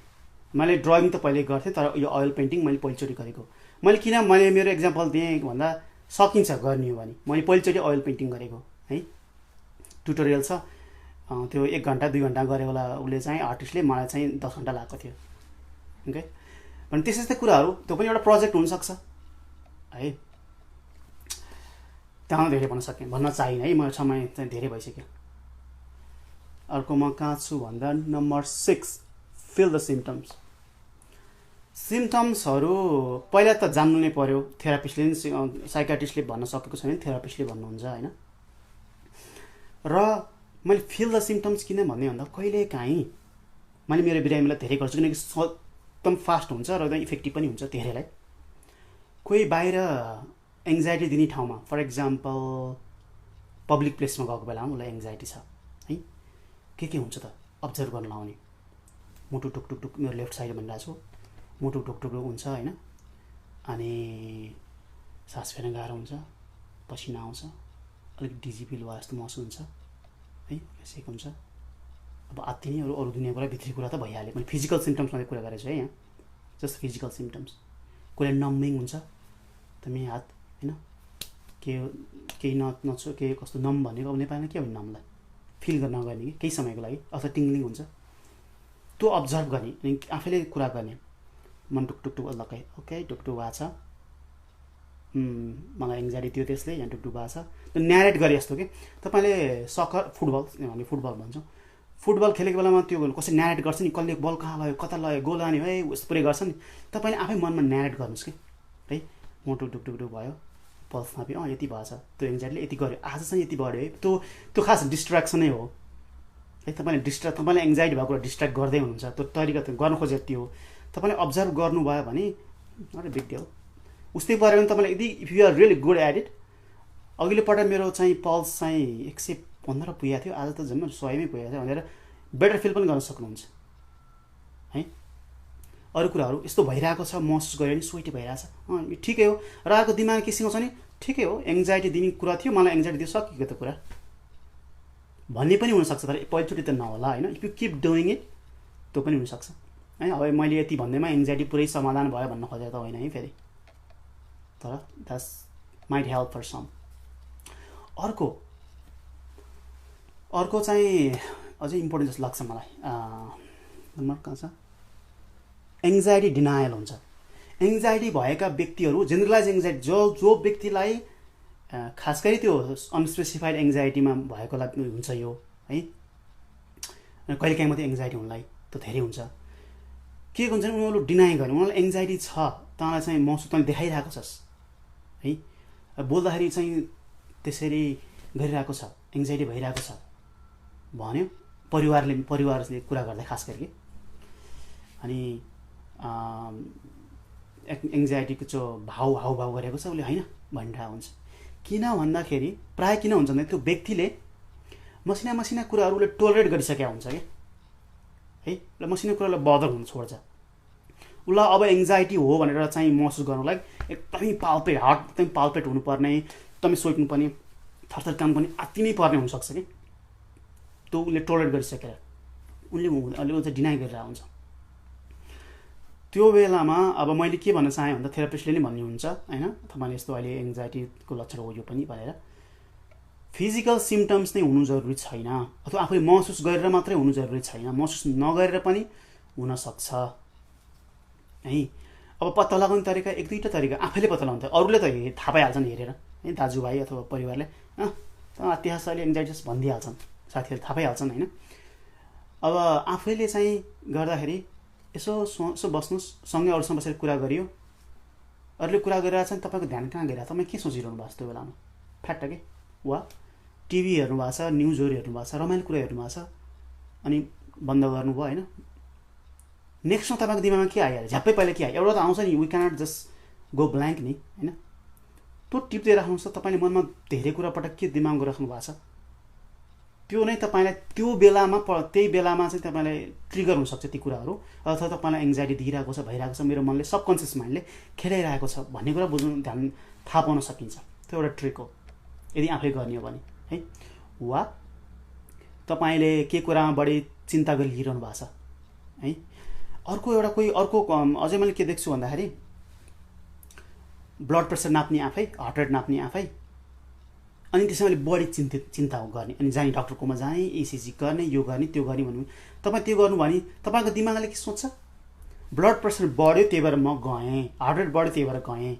मैले ड्रइङ त पहिले गर्थेँ, तर यो अयल पेन्टिङ मैले पहिलोचोटि गरेको। मैले मेरो एक्जाम्पल दिएँ भन्दा सकिन्छ गर्ने हो भने, मैले पहिलोचोटि अयल पेन्टिङ गरेको है। ट्युटोरियल छ, त्यो 1 घन्टा 2 घन्टा गरे होला उसले चाहिँ, आर्टिस्टले, मलाई चाहिँ 10 घन्टा लागेको थियो। ओके, अनि त्यस्तै कुराहरू, त्यो पनि एउटा प्रोजेक्ट हुनसक्छ है। त्यहाँ धेरै भन्न सकेँ, भन्न चाहिएन है, मेरो समय चाहिँ धेरै भइसक्यो। अर्को म कहाँ छु भन्दा नम्बर 6, फिल द सिम्टम्स। सिम्टम्सहरू पहिला त जान्नु नै पर्यो, थेरापिस्टले नि, साइकाट्रिस्टले भन्न सकेको छैन, थेरापिस्टले भन्नुहुन्छ होइन। र मैले फिल द सिम्टम्स किन भन्ने भन्दा, कहिले काहीँ मैले मेरो बिरामीलाई धेरै गर्छु, किनकि एकदम फास्ट हुन्छ र एकदम इफेक्टिभ पनि हुन्छ धेरैलाई। कोही बाहिर एङ्जाइटी दिने ठाउँमा, फर इक्जाम्पल पब्लिक प्लेसमा गएको बेलामा उसलाई एङ्जाइटी छ है, के हुन्छ त अब्जर्भ गर्न लाउने। मुटु टुकटुक, मेरो लेफ्ट साइड भनिरहेको छु, मुटु टुकटुक हुन्छ होइन, अनि सास फेर्न गाह्रो हुन्छ, पसिना आउँछ, अलिक डिजी फिल भए जस्तो महसुस हुन्छ है, सेक हुन्छ। अब आत्तिने अरू दुनियाँ कुरा, भित्री कुरा त भइहाल्यो। मैले फिजिकल सिम्टम्स मात्रै कुरा गरेको छु है यहाँ, जस्ट फिजिकल सिम्टम्स। कोहीलाई नम्बिङ हुन्छ, तपाईँ हात होइन, केही नछु, केही कस्तो नम भनेको अब नेपालमा के भन्ने नमलाई फिल गर्न गर्ने कि केही समयको लागि, अथवा टिङ्लिङ हुन्छ, त्यो अब्जर्भ गर्ने, अनि आफैले कुरा गर्ने। मन टुकटुक लकै, ओके टुकटुक भएको छ, मलाई एङ्जाइटी थियो त्यसले, यहाँ टुकटुक भएको छ, त्यो न्यारेट गरे जस्तो कि। तपाईँले सकर, हामी फुटबल भन्छौँ, फुटबल खेलेको बेलामा त्यो कसरी न्यारेट गर्छ नि, कसले बल कहाँ लग्यो, कता लग्यो, गोल लाने है, उस्तो पुरै गर्छ नि, तपाईँले आफै मनमा न्यारेट गर्नुहोस् कि है। मुटु टुकटुक भयो, पल्स नाप्यो, यति भएको छ, त्यो एङ्जाइटीले यति गर्यो, आज चाहिँ यति बढ्यो है, त्यो खास डिस्ट्र्याक्सनै हो है। तपाईँले एङ्जाइटी भएको कुरा डिस्ट्र्याक्ट गर्दै हुनुहुन्छ, त्यो तरिका त गर्नु खोजेको त्यो हो। तपाईँले अब्जर्भ गर्नुभयो भने नट ए बिग डिल। उस्तै पऱ्यो भने तपाईँले यदि if you are really good at it, अघिल्लो पल्ट मेरो चाहिँ पल्स चाहिँ 115 पुगेको थियो, आज त झन् 100मै पुगेको थियो भनेर बेटर फिल पनि गर्न सक्नुहुन्छ है। अरू कुराहरू यस्तो भइरहेको छ महसुस गऱ्यो भने, स्वेटी भइरहेछ, ठिकै हो। र अर्को दिमाग के सिकाउँछ नि, ठिकै हो, एङ्जाइटी दिने कुरा थियो, मलाई एङ्जाइटी दियो, सकिएको त कुरा भन्ने पनि हुनसक्छ, तर पहिलोचोटि त नहोला होइन। If you keep doing it, त्यो पनि हुनसक्छ है। अब मैले यति भन्दैमा एङ्जाइटी पुरै समाधान भयो भन्न खोजेको त होइन है फेरि, तर that's might help for some. अर्को चाहिँ अझै इम्पोर्टेन्ट जस्तो लाग्छ मलाई। नम्बर कहाँ छ? एङ्जाइटी डिनायल हुन्छ। एङ्जाइटी भएका व्यक्तिहरू, जेनरलाइज एङ्जाइटी, जो व्यक्तिलाई खास गरी त्यो अनस्पेसिफाइड एङ्जाइटीमा भएकोलाई हुन्छ यो है, कहिलेकाहीँ मात्रै एङ्जाइटी हुनलाई त धेरै हुन्छ। के हुन्छ भने उनीहरू डिनाइ गर्ने, उनीहरूलाई एङ्जाइटी छ, तँलाई चाहिँ महसुस तैँले देखाइरहेको छस् है, बोल्दाखेरि चाहिँ त्यसरी गरिरहेको छ, एङ्जाइटी भइरहेको छ भन्यो परिवारले कुरा गर्दा खास गरी। अनि एङ्जाइटीको जो हाउभाउ गरेको छ उसले होइन भनिरहेको हुन्छ। किन भन्दाखेरि प्रायः किन हुन्छ भने त्यो व्यक्तिले मसिना कुराहरू उसले टोलरेट गरिसकेका हुन्छ कि है, र मसिनो कुरालाई बदर हुन छोड्छ। उसलाई अब एङ्जाइटी हो भनेर चाहिँ महसुस गर्नलाई एकदमै हार्ट एकदमै पाल्पेट हुनुपर्ने, एकदमै सोच्नुपर्ने, थरथर काम गर्ने अति नै पर्ने हुनसक्छ कि त्यो उसले टोलरेट गरिसकेर उसले चाहिँ डिनाइ गरिरहेको हुन्छ। त्यो बेलामा अब मैले के भन्न चाहेँ भन्दा थेरापिस्टले नै भन्नुहुन्छ होइन, तपाईँले यस्तो अहिले एङ्जाइटीको लक्षण हो यो पनि भनेर। फिजिकल सिम्टम्स नै हुनु जरुरी छैन, अथवा आफूले महसुस गरेर मात्रै हुनु जरुरी छैन, महसुस नगरेर पनि हुनसक्छ है। अब पत्ता लगाउने तरिका एक दुईवटा तरिका आफैले पत्ता लगाउनु, अरूले त थाहा पाइहाल्छन् हेरेर है, दाजुभाइ अथवा परिवारले त्यहाँ अहिले एङ्जाइटी भनिदिइहाल्छन्, साथीहरूले थाहा पाइहाल्छन् होइन। अब आफैले चाहिँ गर्दाखेरि यसो बस्नुहोस्, सँगै अरूसँग बसेर कुरा गरियो, अरूले कुरा गरिरहेको छ नि तपाईँको ध्यान कहाँ गइरहेको, तपाईँ के सोचिरहनु भएको छ त्यो बेलामा फ्याट्ट के, वा टिभी हेर्नु भएको छ, न्युजहरू हेर्नु भएको छ, रमाइलो कुरा हेर्नु भएको छ, अनि बन्द गर्नुभयो होइन। नेक्स्टमा तपाईँको दिमागमा के आइहाल्यो, झ्याप्पै पहिला के आयो, एउटा त आउँछ नि, we cannot just go blank नि होइन। त्यो टिप्दै राख्नुहोस् त, तपाईँले मनमा धेरै कुरा पटक के दिमागमा राख्नु भएको छ त्यो नै तपाईँलाई त्यो बेलामा त्यही बेलामा चाहिँ तपाईँलाई ट्रिगर हुनसक्छ ती कुराहरू, अथवा तपाईँलाई एङ्जाइटी दिइरहेको छ, भइरहेको छ, मेरो मनले सबकन्सियस माइन्डले खेलाइरहेको छ भन्ने कुरा बुझ्नु ध्यान थाहा पाउन सकिन्छ। त्यो एउटा ट्रिक हो यदि आफै गर्ने हो भने है। वा तपाईँले के कुरामा बढी चिन्ता गरिरहनु भएको छ है। अर्को अझै मैले के देख्छु भन्दाखेरि ब्लड प्रेसर नाप्ने आफै, हार्ट रेट नाप्ने आफै, अनि त्यसमा मैले बढी चिन्ता गर्ने, अनि जाने डक्टरकोमा जाने, इसिजी गर्ने, यो गर्ने त्यो गर्ने भन्नु। तपाईँ त्यो गर्नु भने तपाईँको दिमागले के सोच्छ, ब्लड प्रेसर बढ्यो त्यही भएर म गएँ, हार्ट रेट बढ्यो त्यही भएर गएँ,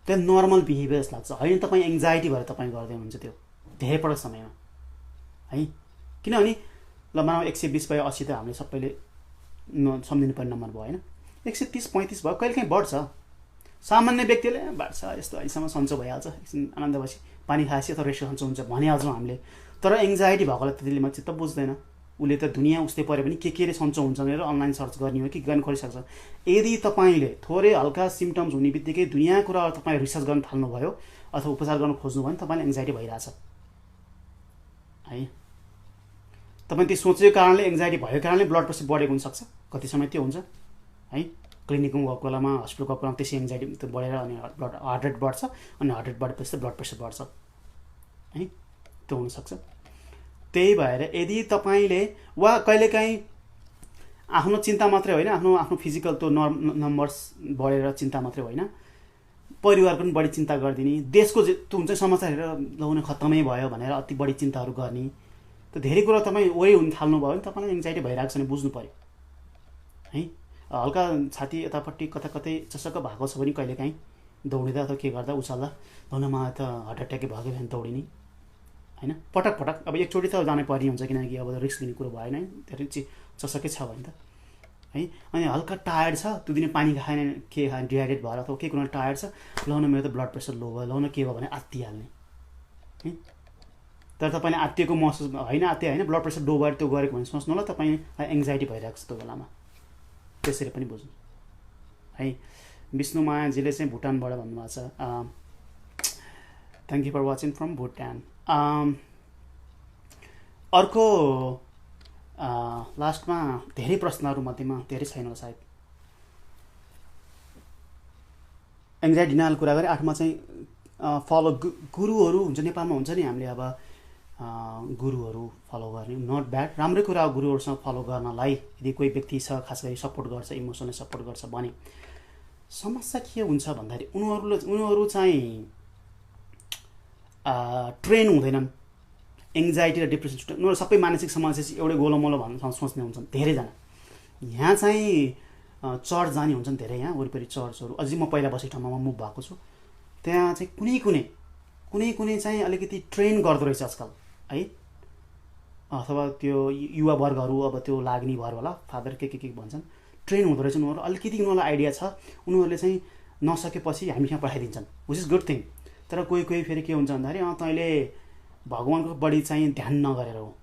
त्यो नर्मल बिहेभियर जस्तो लाग्छ। होइन, तपाईँ एङ्जाइटी भएर तपाईँ गर्दै हुनुहुन्छ त्यो धेरै पटक समयमा है। किनभने ल मानव 120 भयो 80 त हामीले सबैले सम्झिनु पर्ने नम्बर भयो होइन, 130-35 भयो, कहिलेकाहीँ बढ्छ, सामान्य व्यक्तिले बाँड्छ, यस्तो अहिलेसम्म सन्चो भइहाल्छ, एकछिन आनन्द बसी पानी खाएपछि त रेसियो सन्चो हुन्छ भनिहाल्छौँ हामीले। तर एङ्जाइटी भएकोलाई त्यतिले म चित्त बुझ्दैन, उसले त दुनियाँ उस्तै पऱ्यो भने के रे सन्चो हुन्छ भनेर अनलाइन सर्च गर्ने हो कि गर्न खोजिसक्छ। यदि तपाईँले थोरै हल्का सिम्टम्स हुने बित्तिकै दुनियाँ कुरा तपाईँ रिसर्च गर्न थाल्नुभयो अथवा उपचार गर्न खोज्नुभयो भने तपाईँलाई एङ्जाइटी भइरहेछ है। तपाईँ त्यो सोचेको कारणले, एङ्जाइटी भएको कारणले ब्लड प्रेसर बढेको हुनसक्छ, कति समय त्यो हुन्छ है। क्लिनिकमा गएको बेलामा, हस्पिटल गएको बेलामा त्यसै एङ्जाइटी त्यो बढेर अनि हार्ट रेट बढ्छ, अनि हार्ट रेट बढेपछि ब्लड प्रेसर बढ्छ है, त्यो हुनसक्छ। त्यही भएर यदि तपाईँले वा कहिलेकाहीँ आफ्नो चिन्ता मात्रै होइन, आफ्नो फिजिकल त्यो नम्बर्स बढेर चिन्ता मात्रै होइन, परिवारको पनि बढी चिन्ता गरिदिने, देशको त्यो हुन्छ समाचार हेरेर लगाउने खत्तमै भयो भनेर अति बढी चिन्ताहरू गर्ने, त्यो धेरै कुरा तपाईँ वही हुन थाल्नुभयो भने तपाईँलाई एङ्जाइटी भइरहेको छ भने बुझ्नु पऱ्यो है। हल्का छाती यतापट्टि कतै चसक्क भएको छ भने कहिलेकाहीँ दौडिँदा अथवा के गर्दा उचाल्दा धुनमा त हार्ट एट्याकै भएको भने दौडिने होइन, पटक अब एकचोटि त जानै पर्ने हुन्छ, किनकि अब रिस्क लिने कुरो भएन है, धेरै चसक्कै छ भने त है। अनि हल्का टायर्ड छ, त्यो दिन पानी खाएन, के खाएन, डिहाइड्रेट भएर अथवा के कुरामा टायर्ड छ, लाउन मेरो त ब्लड प्रेसर लो भयो, लाउन के भयो भने आत्तिहाल्ने है। तर तपाईँले आत्तिएको महसुस होइन, होइन ब्लड प्रेसर लो भएर त्यो गरेको भने सोच्नु होला तपाईँलाई एङ्जाइटी भइरहेको छ त्यो बेलामा, त्यसरी पनि बुझ्नु है। विष्णुमायाजीले चाहिँ भुटानबाट भन्नुभएको छ, thank you for watching from Bhutan. अर्को लास्टमा धेरै प्रश्नहरू मध्येमा धेरै छैन होला सायद, एङ्जाइटी डिनायल कुरा गरेँ। 8मा चाहिँ फलो गुरुहरू हुन्छ, नेपालमा हुन्छ नि हामीले अब गुरुहरू फलो गर्ने, नट ब्याड, राम्रै कुरा हो गुरुहरूसँग फलो गर्नलाई, यदि कोही व्यक्ति छ खास गरी सपोर्ट गर्छ, इमोसनली सपोर्ट गर्छ भने। समस्या के हुन्छ भन्दाखेरि उनीहरू चाहिँ ट्रेन हुँदैनन्। एङ्जाइटी र डिप्रेसन छुट्टै, उनीहरू सबै मानसिक समस्या चाहिँ एउटै गोलोमोलो भन्ने सोच्ने हुन्छन् धेरैजना। यहाँ चाहिँ चर्च जाने हुन्छन् धेरै, यहाँ वरिपरि चर्चहरू, अझै म पहिला बसेको ठाउँमा मुभ भएको छु, त्यहाँ चाहिँ कुनै कुनै चाहिँ अलिकति ट्रेन गर्दो रहेछ आजकल है, अथवा त्यो युवा वर्गहरू अब त्यो लाग्ने भएर होला, फादर के भन्छन्, ट्रेन हुँदो रहेछ उनीहरू। अलिकति उनीहरूलाई आइडिया छ, उनीहरूले चाहिँ नसकेपछि हामीसँग पठाइदिन्छन्, विच इज गुड थिङ। तर कोही फेरि के हुन्छ भन्दाखेरि तैँले भगवान्को बढी चाहिँ ध्यान नगरेर हो,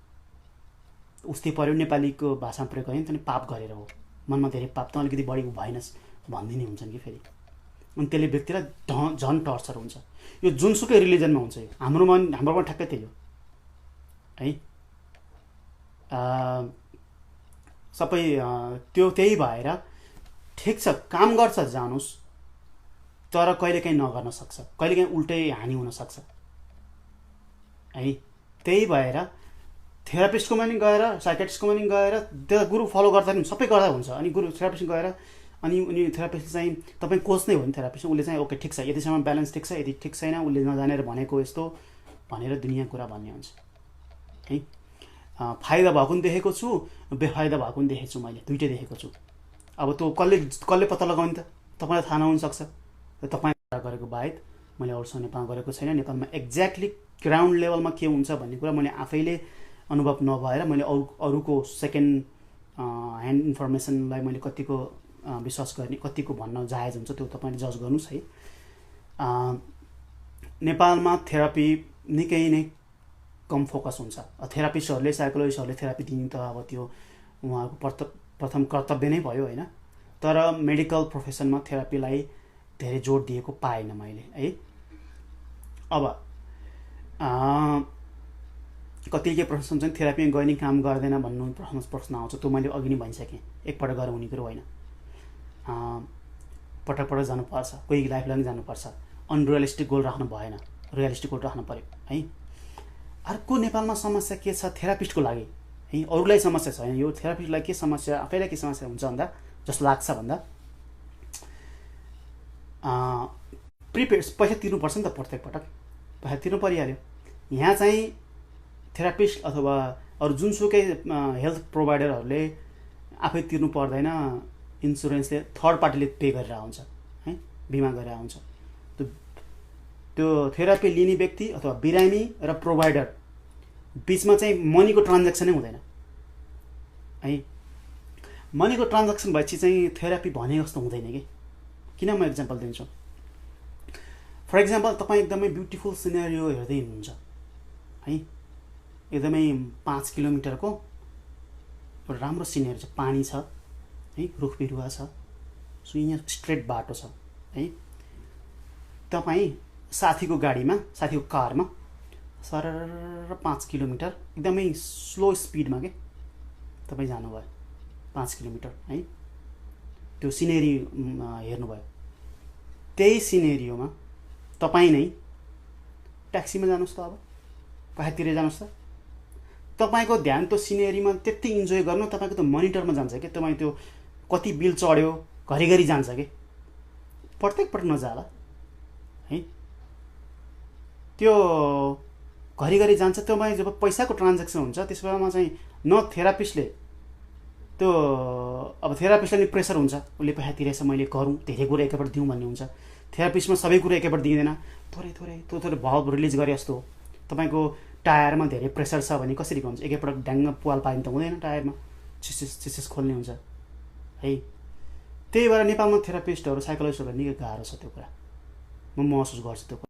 उस्तै पऱ्यो, नेपालीको भाषामा प्रयोग गऱ्यो नि त, पाप गरेर हो, मनमा धेरै पाप त अलिकति बढी भएनस् भनिदिने हुन्छन् कि फेरि। अनि त्यसले व्यक्तिलाई झन् टर्चर हुन्छ। यो जुनसुकै रिलिजनमा हुन्छ, यो हाम्रोमा ठ्याक्कै त्यही हो है। सबै त्यही भएर ठिक छ, काम गर्छ जानुस्, तर कहिलेकाहीँ नगर्न सक्छ, कहिलेकाहीँ उल्टै हानि हुनसक्छ है। त्यही भएर थेरापिस्टकोमा नि गएर, साइकेट्रिस्टकोमा नि गएर त्यो गुरु फलो गर्दा नि सबै गर्दा हुन्छ। अनि गुरु थेरापिस्ट गएर अनि थेरापिस्टले चाहिँ तपाईँ कोच नै हो नि थेरापिस्ट, उसले चाहिँ ओके ठिक छ, यतिसम्म ब्यालेन्स ठिक छ, यति ठिक छैन, उसले नजानेर भनेको यस्तो भनेर दुनियाँ कुरा भन्ने हुन्छ है। फाइदा भएको पनि देखेको छु, बेफाइदा भएको पनि देखेको छु, मैले दुइटै देखेको छु। अब त्यो कसले पत्ता लगाउने त, तपाईँलाई थाहा नहुनसक्छ। तपाईँ गरेको बाहेक मैले अरूसँग नेपालमा गरेको छैन। नेपालमा एक्ज्याक्टली ग्राउन्ड लेभलमा के हुन्छ भन्ने कुरा मैले आफैले अनुभव नभएर मैले अरूको सेकेन्ड ह्यान्ड इन्फर्मेसनलाई मैले कतिको विश्वास गर्ने, कतिको भन्न जायज हुन्छ त्यो तपाईँले जज गर्नुहोस् है। नेपालमा थेरापी निकै नै कम फोकस हुन्छ। थेरापिस्टहरूले, साइकोलोजिस्टहरूले थेरापी दिनु त अब त्यो उहाँहरूको प्रथम कर्तव्य नै भयो होइन। तर मेडिकल प्रोफेसनमा थेरापीलाई धेरै जोड दिएको पाएन मैले है। अब कति के प्रश्न हुन्छ थेरापीमा गए नि काम गर्दैन भन्नु प्रश्न आउँछ, त्यो मैले अघि नै भनिसकेँ, एकपल्ट गएर हुने कुरो होइन, पटक जानुपर्छ, कोही लाइफ लाइन जानुपर्छ। अनरियलिस्टिक गोल राख्नु भएन, रियलिस्टिक गोल राख्नु पऱ्यो है। अर्को नेपालमा समस्या के छ थेरापिस्टको लागि है, अरूलाई समस्या छैन, यो थेरापिस्टलाई के समस्या, आफैलाई के समस्या हुन्छ भन्दा जस्तो लाग्छ भन्दा प्रिपेड पैसा तिर्नुपर्छ नि त, प्रत्येक पटक पैसा तिर्नु परिहाल्यो। यहाँ चाहिँ थेरापिस्ट अथवा अरू जुनसुकै हेल्थ प्रोभाइडरहरूले आफै तिर्नु पर्दैन, इन्सुरेन्सले थर्ड पार्टीले पे गरेर आउँछ है, बिमा गरेर आउँछ। त्यो थेरापी लिने व्यक्ति अथवा बिरामी र प्रोभाइडर बिचमा चाहिँ मनीको ट्रान्ज्याक्सनै हुँदैन है। मनीको ट्रान्ज्याक्सन भएपछि चाहिँ थेरापी भने जस्तो हुँदैन कि। किन म इक्जाम्पल दिन्छु, फर इक्जाम्पल तपाईँ एकदमै ब्युटिफुल सिनेरियो हेर्दै हुनुहुन्छ है, एकदमै 5 किलोमिटरको एउटा राम्रो सिनेरी छ, पानी छ है, रुख बिरुवा छ, सो यहाँ स्ट्रेट बाटो छ है। तपाईँ साथीको गाडीमा, साथीको कारमा सरर 5 किलोमिटर एकदमै स्लो स्पिडमा के तपाईँ जानुभयो 5 किलोमिटर है, त्यो सिनेरी हेर्नुभयो। त्यही सिनेरियोमा तपाईँ नै ट्याक्सीमा जानुहोस् त, अब बाहिरतिर जानुहोस् त, तपाईँको ध्यान त्यो सिनेरीमा त्यति इन्जोय गर्नु, तपाईँको त्यो मोनिटरमा जान्छ कि, तपाईँ त्यो कति बिल चढ्यो घरिघरि जान्छ कि, प्रत्येकपल्ट नजाला है। त्यो घरिघरि जान्छ, तपाईँ जब पैसाको ट्रान्ज्याक्सन हुन्छ त्यस बेलामा चाहिँ न थेरापिस्टले त्यो, अब थेरापिस्टलाई नि प्रेसर हुन्छ, उसले पैसा तिरेछ मैले गरौँ, धेरै कुरा एकैपल्ट दिउँ भन्ने हुन्छ। थेरापिस्टमा सबै कुरा एकैपल्ट दिँदैन, थोरै भाव रिलिज गरे जस्तो हो। तपाईँको टायरमा धेरै प्रेसर छ भने कसरी हुन्छ, एकैपल्ट ड्याङ्ग पाल पारिन त हुँदैन, टायरमा चिसिस खोल्ने हुन्छ है। त्यही भएर नेपालमा थेरापिस्टहरू, साइकोलोजिस्टहरूलाई निकै गाह्रो छ त्यो कुरा, म महसुस गर्छु त्यो कुरा।